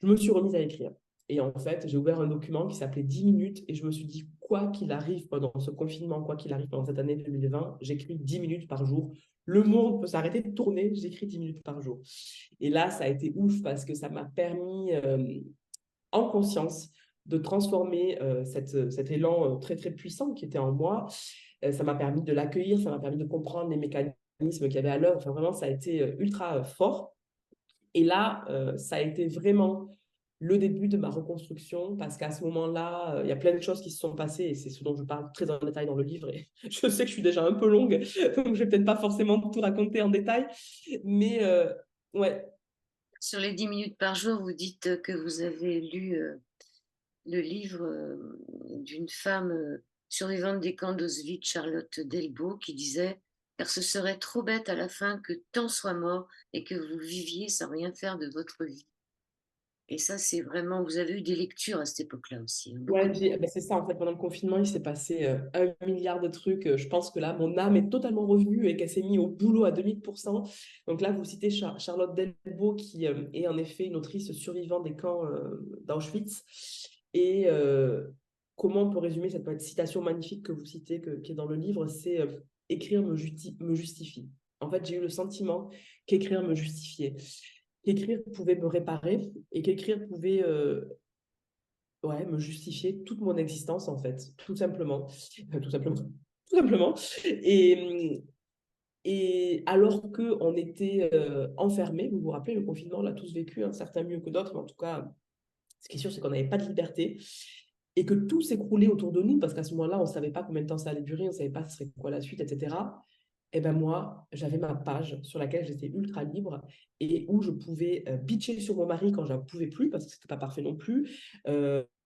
je me suis remise à écrire. Et en fait, j'ai ouvert un document qui s'appelait 10 minutes et je me suis dit, quoi qu'il arrive pendant ce confinement, quoi qu'il arrive pendant cette année 2020, j'écris 10 minutes par jour. Le monde peut s'arrêter de tourner, j'écris 10 minutes par jour. Et là, ça a été ouf parce que ça m'a permis en conscience de transformer cet élan très, très puissant qui était en moi. Ça m'a permis de l'accueillir, ça m'a permis de comprendre les mécanismes qu'il y avait à l'œuvre. Enfin, vraiment, ça a été ultra fort. Et là, ça a été vraiment le début de ma reconstruction parce qu'à ce moment-là, il y a plein de choses qui se sont passées et c'est ce dont je parle très en détail dans le livre. Et je sais que je suis déjà un peu longue, donc je vais peut-être pas forcément tout raconter en détail, mais ouais. Sur les 10 minutes par jour, vous dites que vous avez lu le livre d'une femme survivante des camps d'Auschwitz, Charlotte Delbo, qui disait car ce serait trop bête à la fin que tant soit mort et que vous viviez sans rien faire de votre vie. Et ça, c'est vraiment, vous avez eu des lectures à cette époque-là aussi, hein, beaucoup. Ouais, ben c'est ça, en fait, pendant le confinement, il s'est passé 1 milliard de trucs. Je pense que là, mon âme est totalement revenue et qu'elle s'est mise au boulot à 2000%. Donc là, vous citez Charlotte Delbo, qui est en effet une autrice survivante des camps d'Auschwitz. Et comment on peut résumer cette citation magnifique que vous citez, qui est dans le livre, c'est écrire me justifie. En fait, j'ai eu le sentiment qu'écrire me justifiait, qu'écrire pouvait me réparer et qu'écrire pouvait ouais, me justifier toute mon existence, en fait, tout simplement. Tout simplement. Tout simplement. Et alors qu'on était enfermés, vous vous rappelez, le confinement, on l'a tous vécu, hein, certains mieux que d'autres, mais en tout cas, ce qui est sûr, c'est qu'on n'avait pas de liberté et que tout s'écroulait autour de nous parce qu'à ce moment-là, on ne savait pas combien de temps ça allait durer, on ne savait pas ce serait quoi la suite, etc. Et ben moi, j'avais ma page sur laquelle j'étais ultra libre et où je pouvais bitcher sur mon mari quand je n'en pouvais plus, parce que c'était pas parfait non plus,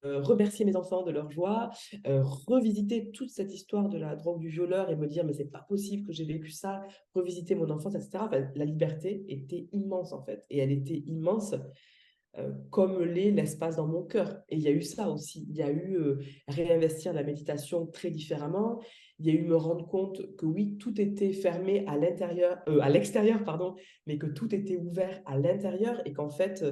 remercier mes enfants de leur joie, revisiter toute cette histoire de la drogue du violeur et me dire mais c'est pas possible que j'ai vécu ça, revisiter mon enfance, etc. Enfin, la liberté était immense en fait, et elle était immense comme l'est l'espace dans mon cœur. Et il y a eu ça aussi. Il y a eu réinvestir la méditation très différemment. Il y a eu me rendre compte que oui, tout était fermé à l'extérieur, pardon, mais que tout était ouvert à l'intérieur et qu'en fait,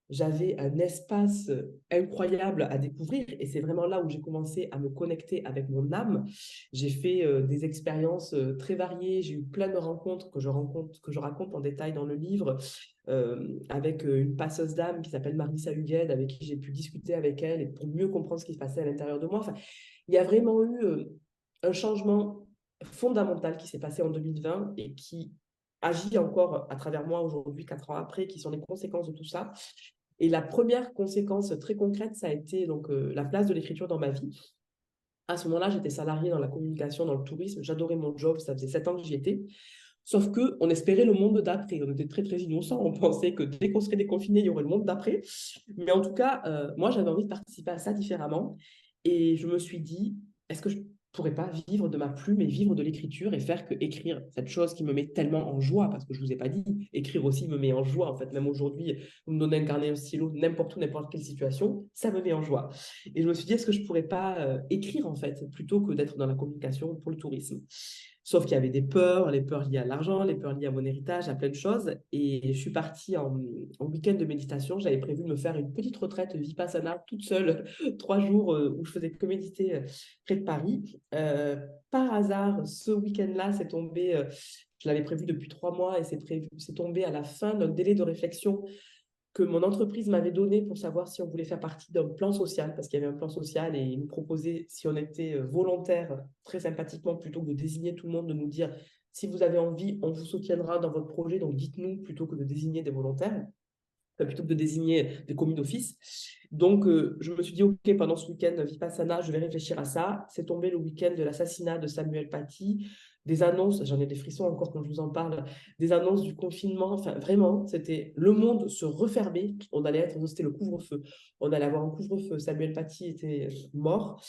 j'avais un espace incroyable à découvrir. Et c'est vraiment là où j'ai commencé à me connecter avec mon âme. J'ai fait des expériences très variées. J'ai eu plein de rencontres que je raconte en détail dans le livre avec une passeuse d'âme qui s'appelle Marissa Hugued, avec qui j'ai pu discuter avec elle et pour mieux comprendre ce qui se passait à l'intérieur de moi. Enfin, il y a vraiment eu un changement fondamental qui s'est passé en 2020 et qui agit encore à travers moi aujourd'hui, 4 ans après, qui sont les conséquences de tout ça. Et la première conséquence très concrète, ça a été donc la place de l'écriture dans ma vie. À ce moment-là, j'étais salariée dans la communication, dans le tourisme. J'adorais mon job, ça faisait 7 ans que j'y étais. Sauf qu'on espérait le monde d'après. On était très, très innocents. On pensait que dès qu'on serait déconfiné, il y aurait le monde d'après. Mais en tout cas, moi, j'avais envie de participer à ça différemment. Et je me suis dit, est-ce que je pourrais pas vivre de ma plume et vivre de l'écriture et faire que écrire, cette chose qui me met tellement en joie, parce que je ne vous ai pas dit, écrire aussi me met en joie. En fait, même aujourd'hui, vous me donnez un carnet, un stylo, n'importe où, n'importe quelle situation, ça me met en joie. Et je me suis dit, est-ce que je pourrais pas écrire, en fait, plutôt que d'être dans la communication pour le tourisme. Sauf qu'il y avait des peurs, les peurs liées à l'argent, les peurs liées à mon héritage, à plein de choses. Et je suis partie en week-end de méditation. J'avais prévu de me faire une petite retraite Vipassana toute seule, 3 jours où je faisais que méditer près de Paris. Par hasard, ce week-end-là, c'est tombé, je l'avais prévu depuis 3 mois et c'est tombé à la fin d'un délai de réflexion que mon entreprise m'avait donné pour savoir si on voulait faire partie d'un plan social, parce qu'il y avait un plan social et ils nous proposaient, si on était volontaire, très sympathiquement, plutôt que de désigner tout le monde, de nous dire, si vous avez envie, on vous soutiendra dans votre projet, donc dites-nous plutôt que de désigner des volontaires, plutôt que de désigner des commis d'office. Donc, je me suis dit, OK, pendant ce week-end Vipassana, je vais réfléchir à ça. C'est tombé le week-end de l'assassinat de Samuel Paty. des annonces, j'en ai des frissons encore quand je vous en parle, des annonces du confinement, enfin vraiment, c'était le monde se refermait, c'était le couvre-feu, on allait avoir un couvre-feu, Samuel Paty était mort,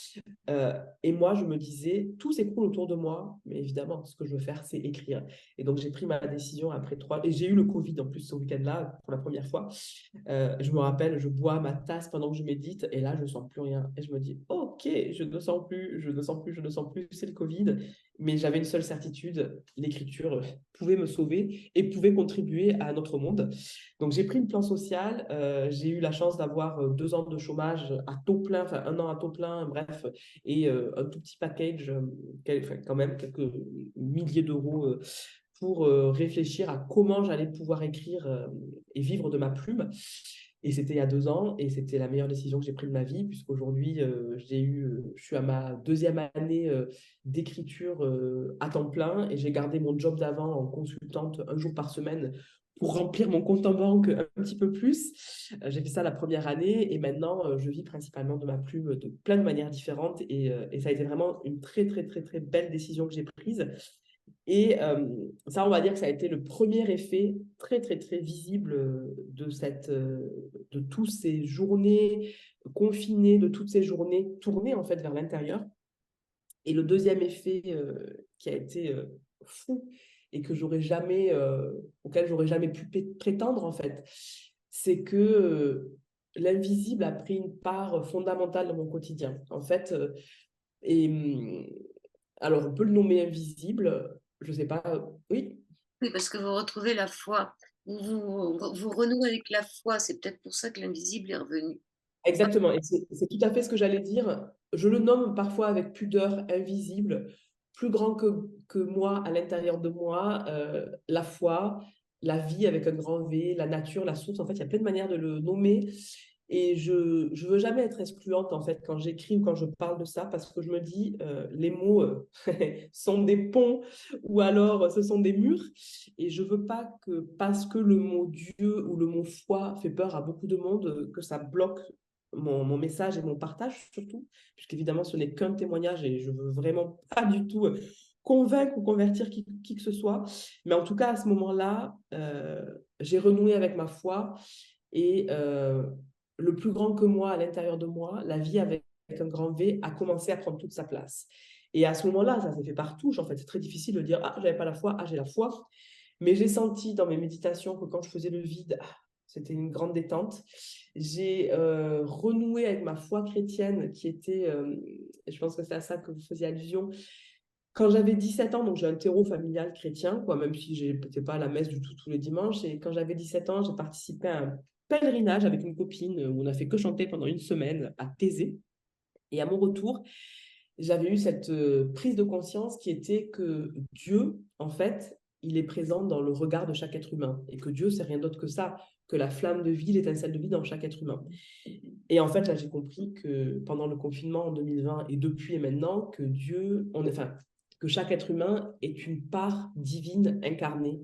et moi, je me disais, tout s'écroule autour de moi, mais évidemment, ce que je veux faire, c'est écrire. Et donc, j'ai pris ma décision après 3... Et j'ai eu le Covid en plus ce week-end-là, pour la première fois. Je me rappelle, je bois ma tasse pendant que je médite, et là, je ne sens plus rien. Et je me dis, OK, je ne sens plus, je ne sens plus, je ne sens plus, c'est le Covid. Mais j'avais une seule certitude, l'écriture pouvait me sauver et pouvait contribuer à notre monde. Donc, j'ai pris le plan social. J'ai eu la chance d'avoir 2 ans de chômage à taux plein, enfin 1 an à taux plein, bref, et un tout petit package, enfin, quand même quelques milliers d'euros pour réfléchir à comment j'allais pouvoir écrire et vivre de ma plume. Et c'était il y a 2 ans, et c'était la meilleure décision que j'ai prise de ma vie, puisqu'aujourd'hui, je suis à ma 2e année d'écriture à temps plein, et j'ai gardé mon job d'avant en consultante un jour par semaine pour remplir mon compte en banque un petit peu plus. J'ai fait ça la première année, et maintenant, je vis principalement de ma plume de plein de manières différentes, et ça a été vraiment une très, très, très, très belle décision que j'ai prise. Et ça, on va dire que ça a été le premier effet très, très, très visible de toutes ces journées confinées, de toutes ces journées tournées en fait vers l'intérieur. Et le deuxième effet qui a été fou et que auquel j'aurais jamais pu prétendre en fait, c'est que l'invisible a pris une part fondamentale dans mon quotidien. En fait, et alors on peut le nommer invisible, je sais pas, oui, Oui, parce que vous retrouvez la foi. Vous renouez avec la foi. C'est peut-être pour ça que l'invisible est revenu. exactement. Et c'est tout à fait ce que j'allais dire. Je le nomme parfois avec pudeur invisible, plus grand que moi, à l'intérieur de moi, la foi, la vie avec un grand V, la nature, la source. En fait, il y a plein de manières de le nommer. Et je ne veux jamais être excluante, en fait, quand j'écris ou quand je parle de ça, parce que je me dis, les mots sont des ponts ou alors ce sont des murs. Et je ne veux pas que, parce que le mot Dieu ou le mot foi fait peur à beaucoup de monde, que ça bloque mon message et mon partage surtout, puisqu'évidemment, ce n'est qu'un témoignage et je veux vraiment pas du tout convaincre ou convertir qui que ce soit. Mais en tout cas, à ce moment-là, j'ai renoué avec ma foi, et le plus grand que moi, à l'intérieur de moi, la vie avec un grand V, a commencé à prendre toute sa place. Et à ce moment-là, ça s'est fait par touche. En fait, c'est très difficile de dire, ah, j'avais pas la foi, ah, j'ai la foi. Mais j'ai senti dans mes méditations que quand je faisais le vide, c'était une grande détente. J'ai renoué avec ma foi chrétienne qui était, je pense que c'est à ça que vous faisiez allusion, quand j'avais 17 ans, donc j'ai un terreau familial chrétien, quoi, même si je n'étais pas à la messe du tout tous les dimanches. Et quand j'avais 17 ans, j'ai participé à un pèlerinage avec une copine où on a fait que chanter pendant une semaine à Thésée. Et à mon retour, j'avais eu cette prise de conscience qui était que Dieu, en fait, il est présent dans le regard de chaque être humain. Et que Dieu, c'est rien d'autre que ça, que la flamme de vie, l'étincelle de vie dans chaque être humain. Et en fait, là, j'ai compris que pendant le confinement en 2020 et depuis et maintenant, que enfin, que chaque être humain est une part divine incarnée,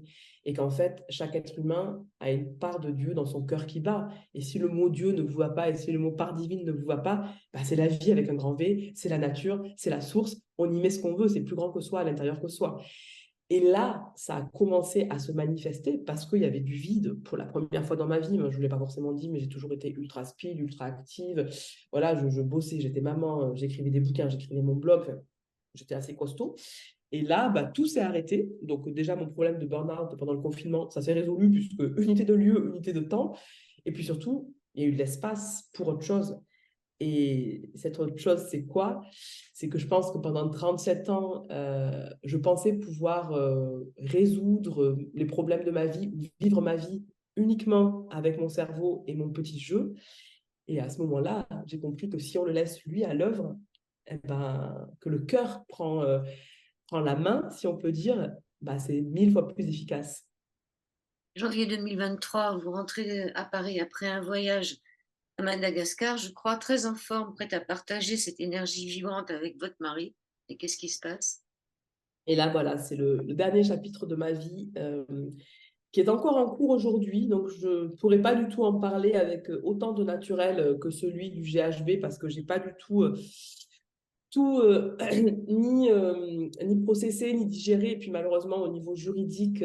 et qu'en fait, chaque être humain a une part de Dieu dans son cœur qui bat. Et si le mot Dieu ne vous va pas, et si le mot part divine ne vous va pas, bah, c'est la vie avec un grand V, c'est la nature, c'est la source, on y met ce qu'on veut, c'est plus grand que soi, à l'intérieur que soi. Et là, ça a commencé à se manifester parce qu'il y avait du vide pour la première fois dans ma vie. Moi, je ne l'ai pas forcément dit, mais j'ai toujours été ultra speed, ultra active. Voilà, je bossais, j'étais maman, j'écrivais des bouquins, j'écrivais mon blog, enfin, j'étais assez costaud. Et là, bah, tout s'est arrêté. Donc déjà, mon problème de burn-out pendant le confinement, ça s'est résolu puisque unité de lieu, unité de temps. Et puis surtout, il y a eu de l'espace pour autre chose. Et cette autre chose, c'est quoi? C'est que je pense que pendant 37 ans, je pensais pouvoir résoudre les problèmes de ma vie ou vivre ma vie uniquement avec mon cerveau et mon petit jeu. Et à ce moment-là, j'ai compris que si on le laisse lui à l'œuvre, eh ben, que le cœur prend la main, si on peut dire, bah, c'est 1000 fois plus efficace. Janvier 2023, vous rentrez à Paris après un voyage à Madagascar, je crois, très en forme, prête à partager cette énergie vibrante avec votre mari. Et qu'est-ce qui se passe? Et là, voilà, c'est le dernier chapitre de ma vie qui est encore en cours aujourd'hui. Donc, je ne pourrais pas du tout en parler avec autant de naturel que celui du GHB parce que j'ai pas du tout tout ni processé, ni digéré. Et puis malheureusement, au niveau juridique,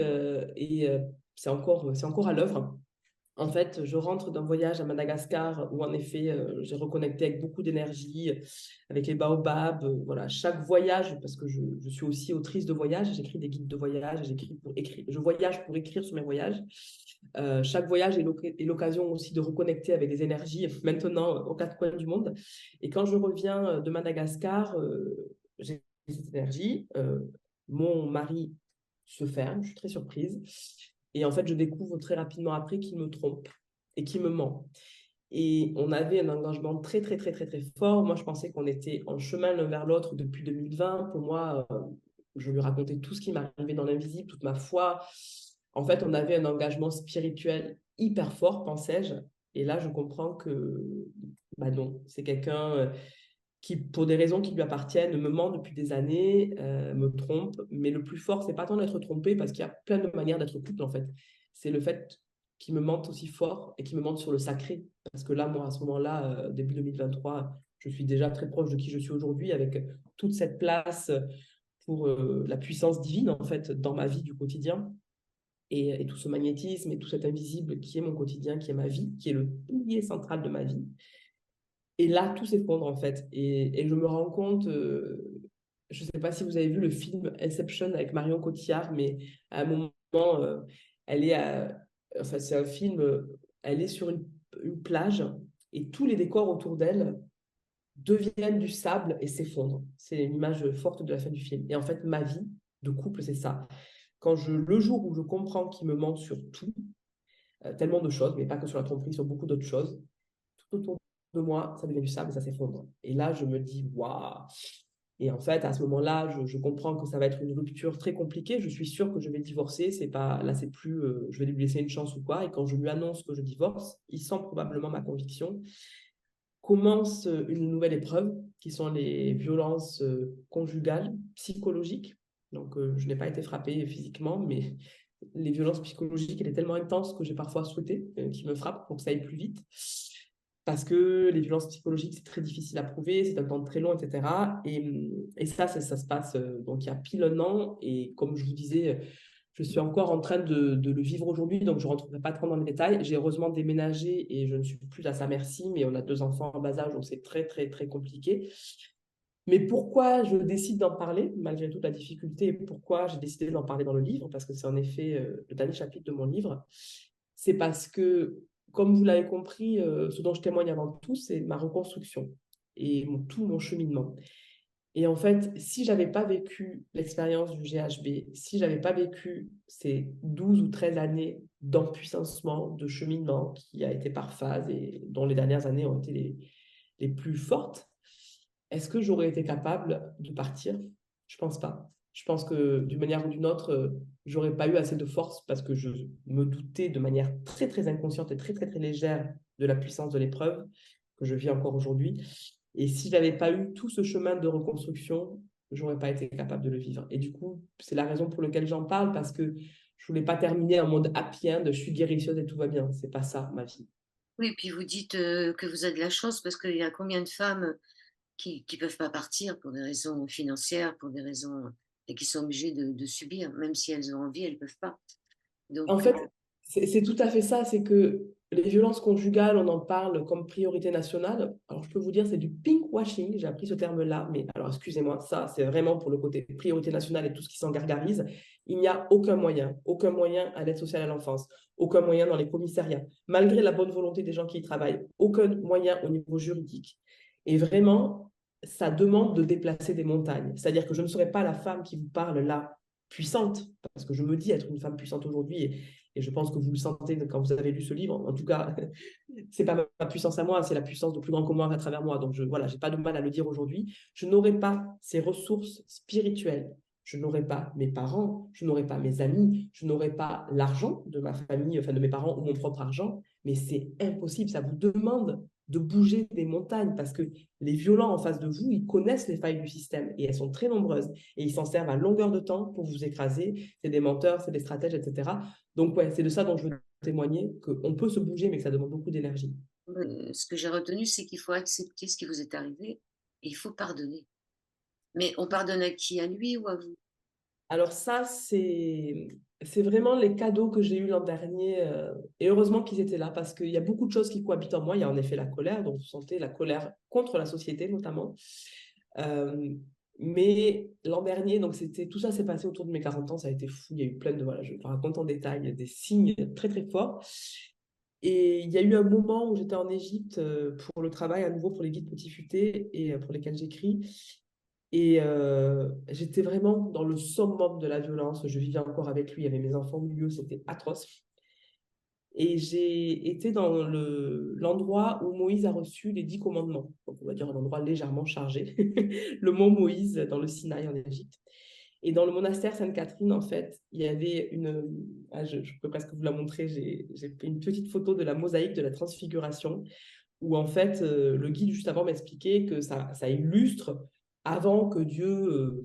c'est encore à l'œuvre. En fait, je rentre d'un voyage à Madagascar où, en effet, j'ai reconnecté avec beaucoup d'énergie, avec les baobabs. Voilà, chaque voyage, parce que je suis aussi autrice de voyage, j'écris des guides de voyage, je voyage pour écrire sur mes voyages. Chaque voyage est l'occasion aussi de reconnecter avec des énergies maintenant aux quatre coins du monde. Et quand je reviens de Madagascar, j'ai cette énergie. Mon mari se ferme, je suis très surprise. Et en fait, je découvre très rapidement après qu'il me trompe et qu'il me ment. Et on avait un engagement très, très, très, très, très fort. Moi, je pensais qu'on était en chemin l'un vers l'autre depuis 2020. Pour moi, je lui racontais tout ce qui m'arrivait dans l'invisible, toute ma foi. En fait, on avait un engagement spirituel hyper fort, pensais-je. Et là, je comprends que, bah non, c'est quelqu'un qui, pour des raisons qui lui appartiennent, me ment depuis des années, me trompe. Mais le plus fort, c'est pas tant d'être trompé, parce qu'il y a plein de manières d'être couple, en fait. C'est le fait qu'il me mente aussi fort et qu'il me mente sur le sacré. Parce que là, moi, à ce moment-là, début 2023, je suis déjà très proche de qui je suis aujourd'hui, avec toute cette place pour la puissance divine, en fait, dans ma vie du quotidien. Et tout ce magnétisme et tout cet invisible qui est mon quotidien, qui est ma vie, qui est le pilier central de ma vie. Et là, tout s'effondre, en fait. Et je me rends compte, je ne sais pas si vous avez vu le film Inception avec Marion Cotillard, mais à un moment, elle est enfin, c'est un film, elle est sur une plage et tous les décors autour d'elle deviennent du sable et s'effondrent. C'est une image forte de la fin du film. Et en fait, ma vie de couple, c'est ça. Le jour où je comprends qu'il me ment sur tout, tellement de choses, mais pas que sur la tromperie, sur beaucoup d'autres choses, tout autour de moi, ça devient du sable et ça s'effondre. Et là, je me dis, waouh! Et en fait, à ce moment-là, je comprends que ça va être une rupture très compliquée. Je suis sûre que je vais divorcer. C'est pas, là, c'est plus, je vais lui laisser une chance ou quoi. Et quand je lui annonce que je divorce, il sent probablement ma conviction. Commence une nouvelle épreuve, qui sont les violences conjugales, psychologiques. Donc, je n'ai pas été frappée physiquement, mais les violences psychologiques étaient tellement intenses que j'ai parfois souhaité qu'ils me frappent pour que ça aille plus vite. Parce que les violences psychologiques, c'est très difficile à prouver, c'est un temps très long, etc. Et ça se passe donc il y a pile un an. Et comme je vous disais, je suis encore en train de le vivre aujourd'hui, donc je ne rentrerai pas trop dans les détails. J'ai heureusement déménagé et je ne suis plus à sa merci, mais on a 2 enfants en bas âge, donc c'est très, très, très compliqué. Mais pourquoi je décide d'en parler, malgré toute la difficulté, et pourquoi j'ai décidé d'en parler dans le livre, parce que c'est en effet le dernier chapitre de mon livre, c'est parce que, comme vous l'avez compris, ce dont je témoigne avant tout, c'est ma reconstruction et tout mon cheminement. Et en fait, si j'avais pas vécu l'expérience du GHB, si j'avais pas vécu ces 12 ou 13 années d'empuissancement, de cheminement qui a été par phase et dont les dernières années ont été les plus fortes, est-ce que j'aurais été capable de partir? Je pense pas. Je pense que d'une manière ou d'une autre, j'aurais pas eu assez de force parce que je me doutais de manière très, très inconsciente et très, très, très légère de la puissance de l'épreuve que je vis encore aujourd'hui. Et si j'avais pas eu tout ce chemin de reconstruction, j'aurais pas été capable de le vivre. Et du coup, c'est la raison pour laquelle j'en parle, parce que je voulais pas terminer en mode happy end, je suis guérisseuse et tout va bien. C'est pas ça, ma vie. Oui, puis vous dites que vous avez de la chance parce qu'il y a combien de femmes qui ne peuvent pas partir pour des raisons financières, pour des raisons, et qui sont obligées de subir, même si elles ont envie, elles ne peuvent pas. En Donc, fait, c'est tout à fait ça. C'est que les violences conjugales, on en parle comme priorité nationale. Alors, je peux vous dire, c'est du pinkwashing. J'ai appris ce terme-là, mais alors, excusez-moi, ça, c'est vraiment pour le côté priorité nationale et tout ce qui s'en gargarise. Il n'y a aucun moyen à l'aide sociale à l'enfance, aucun moyen dans les commissariats, malgré la bonne volonté des gens qui y travaillent, aucun moyen au niveau juridique. Et vraiment, ça demande de déplacer des montagnes. C'est-à-dire que je ne serais pas la femme qui vous parle là, puissante, parce que je me dis être une femme puissante aujourd'hui, et je pense que vous le sentez quand vous avez lu ce livre. En tout cas, c'est pas ma puissance à moi, c'est la puissance de plus grand que moi à travers moi. Donc, voilà, j'ai pas de mal à le dire aujourd'hui. Je n'aurais pas ces ressources spirituelles. Je n'aurais pas mes parents, je n'aurais pas mes amis, je n'aurais pas l'argent de ma famille, enfin de mes parents ou mon propre argent. Mais c'est impossible. Ça vous demande de bouger des montagnes parce que les violents en face de vous, ils connaissent les failles du système et elles sont très nombreuses et ils s'en servent à longueur de temps pour vous écraser. C'est des menteurs, c'est des stratèges, etc. Donc, ouais, c'est de ça dont je veux témoigner, qu'on peut se bouger, mais que ça demande beaucoup d'énergie. ce que j'ai retenu, c'est qu'il faut accepter ce qui vous est arrivé et il faut pardonner. Mais on pardonne à qui? À lui ou à vous? Alors ça, c'est vraiment les cadeaux que j'ai eus l'an dernier. Et heureusement qu'ils étaient là parce qu'il y a beaucoup de choses qui cohabitent en moi. Il y a en effet la colère, donc vous sentez la colère contre la société notamment. Euh, mais l'an dernier, donc tout ça s'est passé autour de mes 40 ans, ça a été fou. Il y a eu plein de, voilà, je te raconte en détail, des signes très très forts. Et il y a eu un moment où j'étais en Égypte pour le travail à nouveau pour les guides Petit Futé et pour lesquels j'écris. Et j'étais vraiment dans le summum de la violence. Je vivais encore avec lui, il y avait mes enfants au milieu, c'était atroce. Et j'ai été dans l'endroit où Moïse a reçu les 10 commandements. Donc, on va dire un endroit légèrement chargé. Le mont Moïse dans le Sinaï en Égypte. Et dans le monastère Sainte-Catherine, en fait, il y avait une... Ah, je peux presque vous la montrer. J'ai fait une petite photo de la mosaïque de la transfiguration où en fait, le guide juste avant m'expliquait que ça illustre avant que Dieu,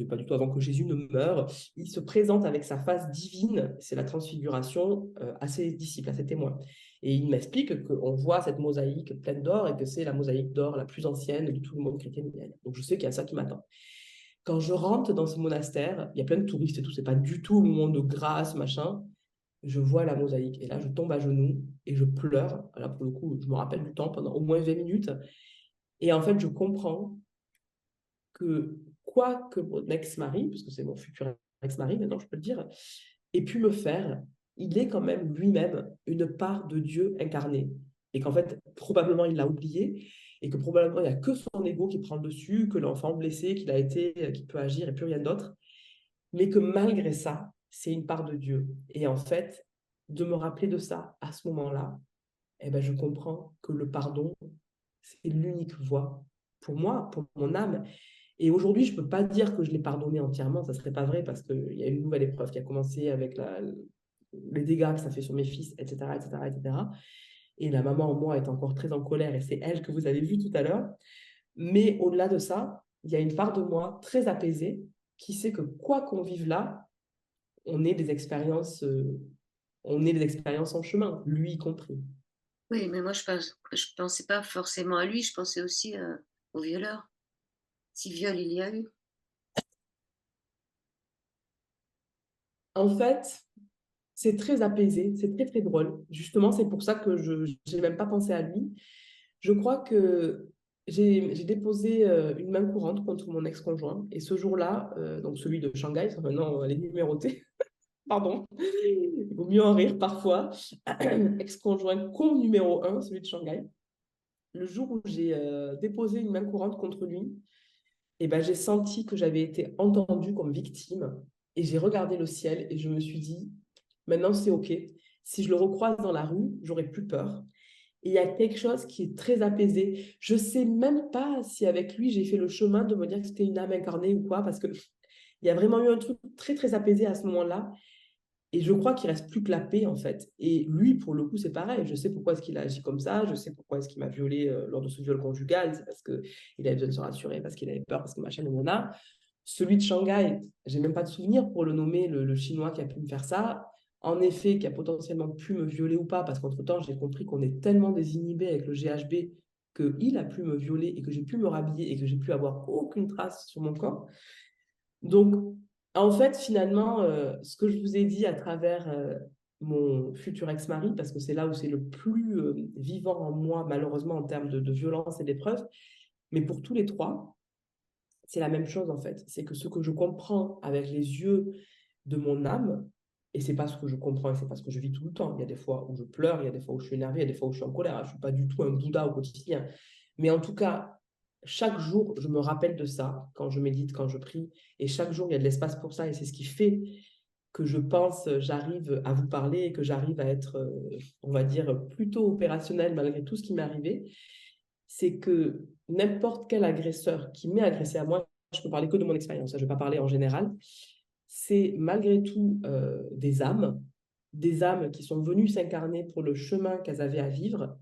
pas du tout, avant que Jésus ne meure, il se présente avec sa face divine, c'est la transfiguration, à ses disciples, à ses témoins. Et il m'explique qu'on voit cette mosaïque pleine d'or et que c'est la mosaïque d'or la plus ancienne de tout le monde chrétien. Donc je sais qu'il y a ça qui m'attend. Quand je rentre dans ce monastère, il y a plein de touristes et tout, c'est pas du tout le moment de grâce, machin. Je vois la mosaïque et là, je tombe à genoux et je pleure. Là, pour le coup, je me rappelle du temps pendant au moins 20 minutes. Et en fait, je comprends que quoi que mon ex-mari, parce que c'est mon futur ex-mari, maintenant je peux le dire, ait pu me faire, il est quand même lui-même une part de Dieu incarné. Et qu'en fait, probablement, il l'a oublié et que probablement, il n'y a que son ego qui prend le dessus, que l'enfant blessé qu'il a été, qui peut agir et plus rien d'autre. Mais que malgré ça, c'est une part de Dieu. Et en fait, de me rappeler de ça à ce moment-là, eh ben, je comprends que le pardon, c'est l'unique voie pour moi, pour mon âme. Et aujourd'hui, je ne peux pas dire que je l'ai pardonné entièrement, ça ne serait pas vrai parce qu'il y a une nouvelle épreuve qui a commencé avec les dégâts que ça fait sur mes fils, etc., etc., etc. Et la maman en moi est encore très en colère et c'est elle que vous avez vue tout à l'heure. Mais au-delà de ça, il y a une part de moi très apaisée qui sait que quoi qu'on vive là, on est des expériences, en chemin, lui y compris. Oui, mais moi, je pensais pas forcément à lui, je pensais aussi au violeur, si viol il y a eu. En fait, c'est très apaisé, c'est très très drôle. Justement, c'est pour ça que je n'ai même pas pensé à lui. Je crois que j'ai déposé une main courante contre mon ex-conjoint. Et ce jour-là, donc celui de Shanghai, ça, maintenant elle est numérotée, pardon, il vaut mieux en rire parfois. Ex-conjoint con numéro 1, celui de Shanghai. Le jour où j'ai déposé une main courante contre lui, eh ben, j'ai senti que j'avais été entendue comme victime et j'ai regardé le ciel et je me suis dit, maintenant c'est OK. Si je le recroise dans la rue, j'aurai plus peur. Et il y a quelque chose qui est très apaisé. Je ne sais même pas si avec lui, j'ai fait le chemin de me dire que c'était une âme incarnée ou quoi, parce qu'il y a vraiment eu un truc très, très apaisé à ce moment-là. Et je crois qu'il reste plus que la paix, en fait. Et lui, pour le coup, c'est pareil. Je sais pourquoi est-ce qu'il a agi comme ça. Je sais pourquoi est-ce qu'il m'a violée lors de ce viol conjugal. C'est parce qu'il avait besoin de se rassurer, parce qu'il avait peur, parce que machin, a. Celui de Shanghai, j'ai même pas de souvenir pour le nommer, le Chinois qui a pu me faire ça. En effet, qui a potentiellement pu me violer ou pas, parce qu'entre-temps, j'ai compris qu'on est tellement désinhibé avec le GHB qu'il a pu me violer et que j'ai pu me rhabiller et que j'ai pu avoir aucune trace sur mon corps. Donc, en fait, finalement, ce que je vous ai dit à travers mon futur ex-mari, parce que c'est là où c'est le plus vivant en moi, malheureusement, en termes de violence et d'épreuve, mais pour tous les trois, c'est la même chose en fait. C'est que ce que je comprends avec les yeux de mon âme, et c'est pas ce que je comprends et c'est pas ce que je vis tout le temps. Il y a des fois où je pleure, il y a des fois où je suis énervée, il y a des fois où je suis en colère. Je ne suis pas du tout un Bouddha au quotidien. Mais en tout cas, chaque jour, je me rappelle de ça quand je médite, quand je prie. Et chaque jour, il y a de l'espace pour ça. Et c'est ce qui fait que je pense, j'arrive à vous parler et que j'arrive à être, on va dire, plutôt opérationnelle malgré tout ce qui m'est arrivé. C'est que n'importe quel agresseur qui m'est agressé à moi, je peux parler que de mon expérience, je ne vais pas parler en général, c'est malgré tout des âmes qui sont venues s'incarner pour le chemin qu'elles avaient à vivre,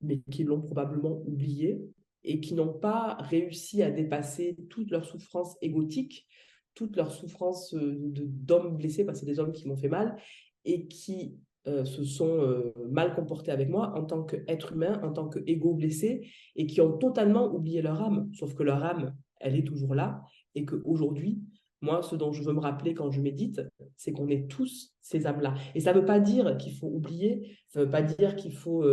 mais qui l'ont probablement oublié et qui n'ont pas réussi à dépasser toute leur souffrance égotique, toute leur souffrance d'hommes blessés, parce que c'est des hommes qui m'ont fait mal, et qui se sont mal comportés avec moi en tant qu'être humain, en tant qu'ego blessé, et qui ont totalement oublié leur âme. Sauf que leur âme, elle est toujours là et qu'aujourd'hui, moi, ce dont je veux me rappeler quand je médite, c'est qu'on est tous ces âmes-là. Et ça ne veut pas dire qu'il faut oublier, ça ne veut pas dire qu'il faut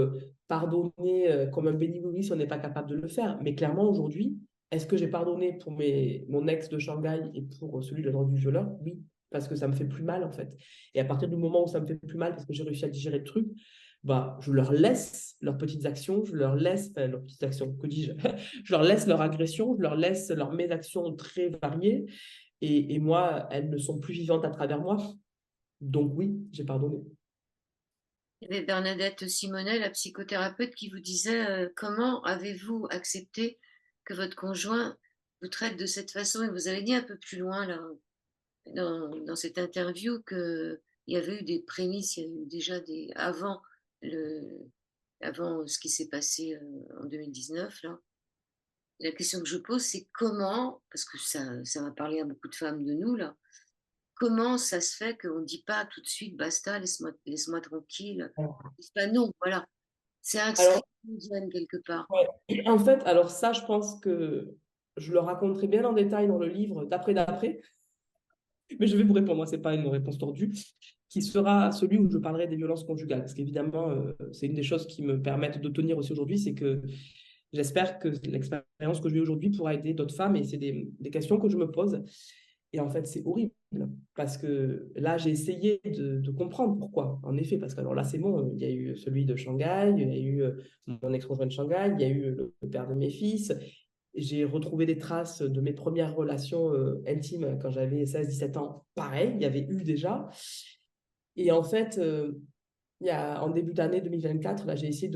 pardonner comme un béni-oui si on n'est pas capable de le faire. Mais clairement, aujourd'hui, est-ce que j'ai pardonné pour mon ex de Shanghai et pour celui de la drogue du violeur? Oui, parce que ça me fait plus mal en fait. Et à partir du moment où ça me fait plus mal parce que j'ai réussi à digérer le truc, bah, je leur laisse leurs petites actions, je leur laisse, enfin, leurs petites actions, que dis-je, je leur laisse leur agression, je leur laisse leurs méactions très variées. Et moi, elles ne sont plus vivantes à travers moi. Donc oui, j'ai pardonné. Il y avait Bernadette Simonet, la psychothérapeute, qui vous disait comment avez-vous accepté que votre conjoint vous traite de cette façon? Et vous avez dit un peu plus loin là, dans cette interview qu'il y avait eu des prémices, il y a eu déjà avant ce qui s'est passé en 2019 là. La question que je pose, c'est comment, parce que ça va parler à beaucoup de femmes de nous là, comment ça se fait qu'on ne dit pas tout de suite basta, laisse-moi tranquille, dis pas non, voilà. C'est inscrit Alors, en nous quelque part. ouais. En fait, alors ça, je pense que je le raconterai bien en détail dans le livre d'après. Mais je vais vous répondre, moi, ce n'est pas une réponse tordue, qui sera celui où je parlerai des violences conjugales. Parce qu'évidemment, c'est une des choses qui me permettent de tenir aussi aujourd'hui, c'est que j'espère que l'expérience que je vis aujourd'hui pourra aider d'autres femmes et c'est des questions que je me pose. Et en fait, c'est horrible parce que là, j'ai essayé de comprendre pourquoi. En effet, parce que alors là, c'est bon, il y a eu celui de Shanghai, il y a eu mon ex-conjoint de Shanghai, il y a eu le père de mes fils. J'ai retrouvé des traces de mes premières relations intimes quand j'avais 16-17 ans. Pareil, il y avait eu déjà. Et en fait, en début d'année 2024, là, j'ai essayé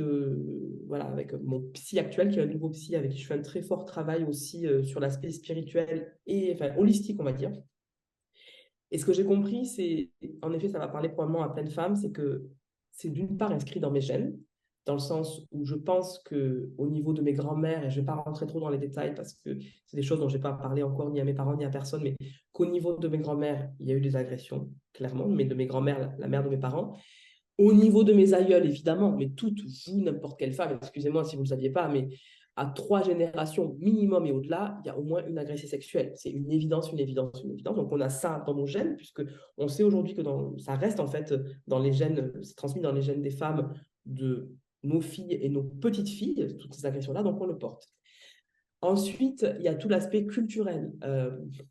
voilà, avec mon psy actuel, qui est un nouveau psy, avec qui je fais un très fort travail aussi sur l'aspect spirituel et enfin, holistique, on va dire. Et ce que j'ai compris, c'est, en effet, ça va parler probablement à plein de femmes, c'est que c'est d'une part inscrit dans mes gènes, dans le sens où je pense qu'au niveau de mes grands-mères, et je ne vais pas rentrer trop dans les détails parce que c'est des choses dont je n'ai pas parlé encore ni à mes parents ni à personne, mais qu'au niveau de mes grands-mères, il y a eu des agressions, clairement, mais de mes grands-mères, la mère de mes parents. Au niveau de mes aïeuls, évidemment, mais toutes, vous, n'importe quelle femme, excusez-moi si vous ne le saviez pas, mais à 3 générations minimum et au-delà, il y a au moins une agressée sexuelle. C'est une évidence, une évidence, une évidence. Donc on a ça dans nos gènes, puisque on sait aujourd'hui que ça reste en fait dans les gènes, c'est transmis dans les gènes des femmes de nos filles et nos petites filles, toutes ces agressions-là, donc on le porte. Ensuite, il y a tout l'aspect culturel.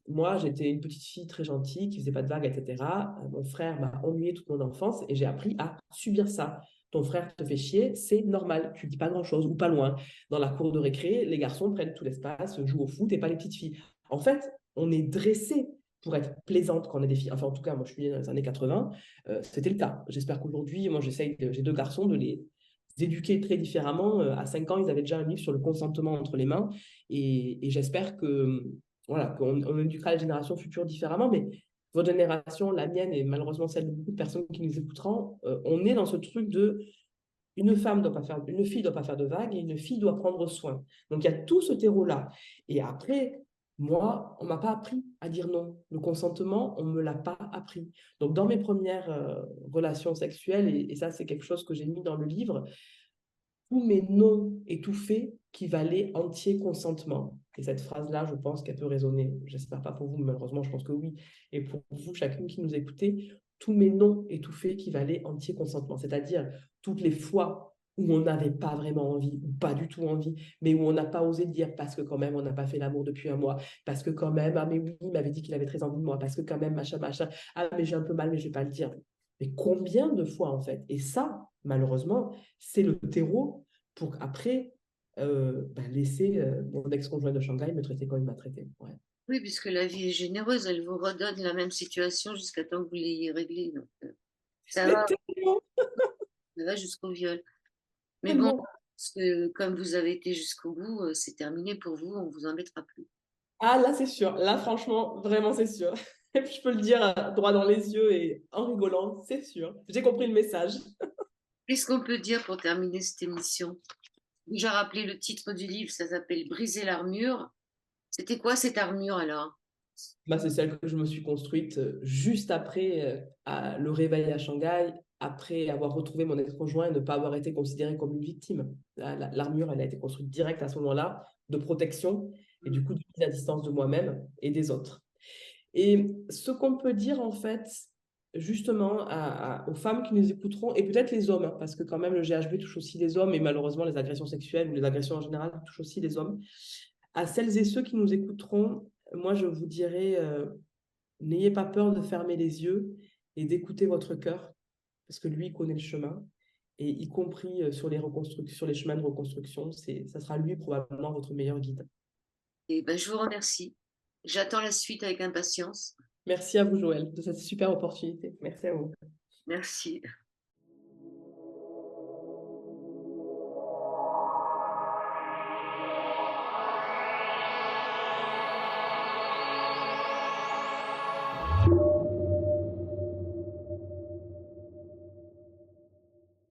Moi, j'étais une petite fille très gentille qui faisait pas de vagues, etc. Mon frère m'a ennuyée toute mon enfance et j'ai appris à subir ça. Ton frère te fait chier, c'est normal, tu dis pas grand-chose ou pas loin. Dans la cour de récré, les garçons prennent tout l'espace, jouent au foot et pas les petites filles. En fait, on est dressé pour être plaisante quand on est des filles. Enfin, en tout cas, moi, je suis née dans les années 80, c'était le cas. J'espère qu'aujourd'hui, moi, j'ai 2 garçons, de les éduquer très différemment. À 5 ans, ils avaient déjà un livre sur le consentement entre les mains. Et j'espère que voilà, qu'on éduquera les générations futures différemment. Mais votre génération, la mienne et malheureusement celle de beaucoup de personnes qui nous écouteront, on est dans ce truc de une fille doit pas faire de vagues et une fille doit prendre soin. Donc il y a tout ce terreau-là. Et après, moi, on m'a pas appris à dire non. Le consentement, on me l'a pas appris. Donc dans mes premières relations sexuelles, et ça c'est quelque chose que j'ai mis dans le livre, tous mes non étouffés qui valaient entier consentement. Et cette phrase-là, je pense qu'elle peut résonner. J'espère pas pour vous, mais malheureusement, je pense que oui. Et pour vous, chacune qui nous écoutez, tous mes non étouffés qui valaient entier consentement. C'est-à-dire toutes les fois où on n'avait pas vraiment envie, ou pas du tout envie, mais où on n'a pas osé le dire parce que quand même, on n'a pas fait l'amour depuis un mois, parce que quand même, ah mais oui, il m'avait dit qu'il avait très envie de moi, parce que quand même, machin, machin, ah mais j'ai un peu mal, mais je vais pas le dire. Mais combien de fois en fait? Et ça, malheureusement, c'est le terreau pour après laisser mon ex-conjoint de Shanghai me traiter comme il m'a traité. Ouais. Oui, puisque la vie est généreuse, elle vous redonne la même situation jusqu'à temps que vous l'ayez réglée. Donc, ça Mais va, tellement, ça va jusqu'au viol. Mais bon, tellement. parce que comme vous avez été jusqu'au bout, c'est terminé pour vous, on vous embêtera plus. Ah, là, c'est sûr. Là, franchement, vraiment, c'est sûr. Et puis, je peux le dire droit dans les yeux et en rigolant, c'est sûr. J'ai compris le message. Qu'est-ce qu'on peut dire pour terminer cette émission? Déjà rappelé le titre du livre, ça s'appelle Briser l'armure. C'était quoi cette armure alors? Bah, c'est celle que je me suis construite juste après le réveil à Shanghai, après avoir retrouvé mon ex-conjoint et ne pas avoir été considérée comme une victime. L'armure, elle a été construite direct à ce moment-là. de protection et du coup de mise à distance de moi-même et des autres. Et ce qu'on peut dire en fait, justement, aux femmes qui nous écouteront, et peut-être les hommes, hein, parce que quand même le GHB touche aussi les hommes, et malheureusement les agressions sexuelles ou les agressions en général touchent aussi les hommes. À celles et ceux qui nous écouteront, moi je vous dirais, n'ayez pas peur de fermer les yeux et d'écouter votre cœur, parce que lui connaît le chemin, et y compris sur sur les chemins de reconstruction, ça sera lui probablement votre meilleur guide. Et ben, je vous remercie. J'attends la suite avec impatience. Merci à vous, Joël, de cette super opportunité. Merci à vous. Merci.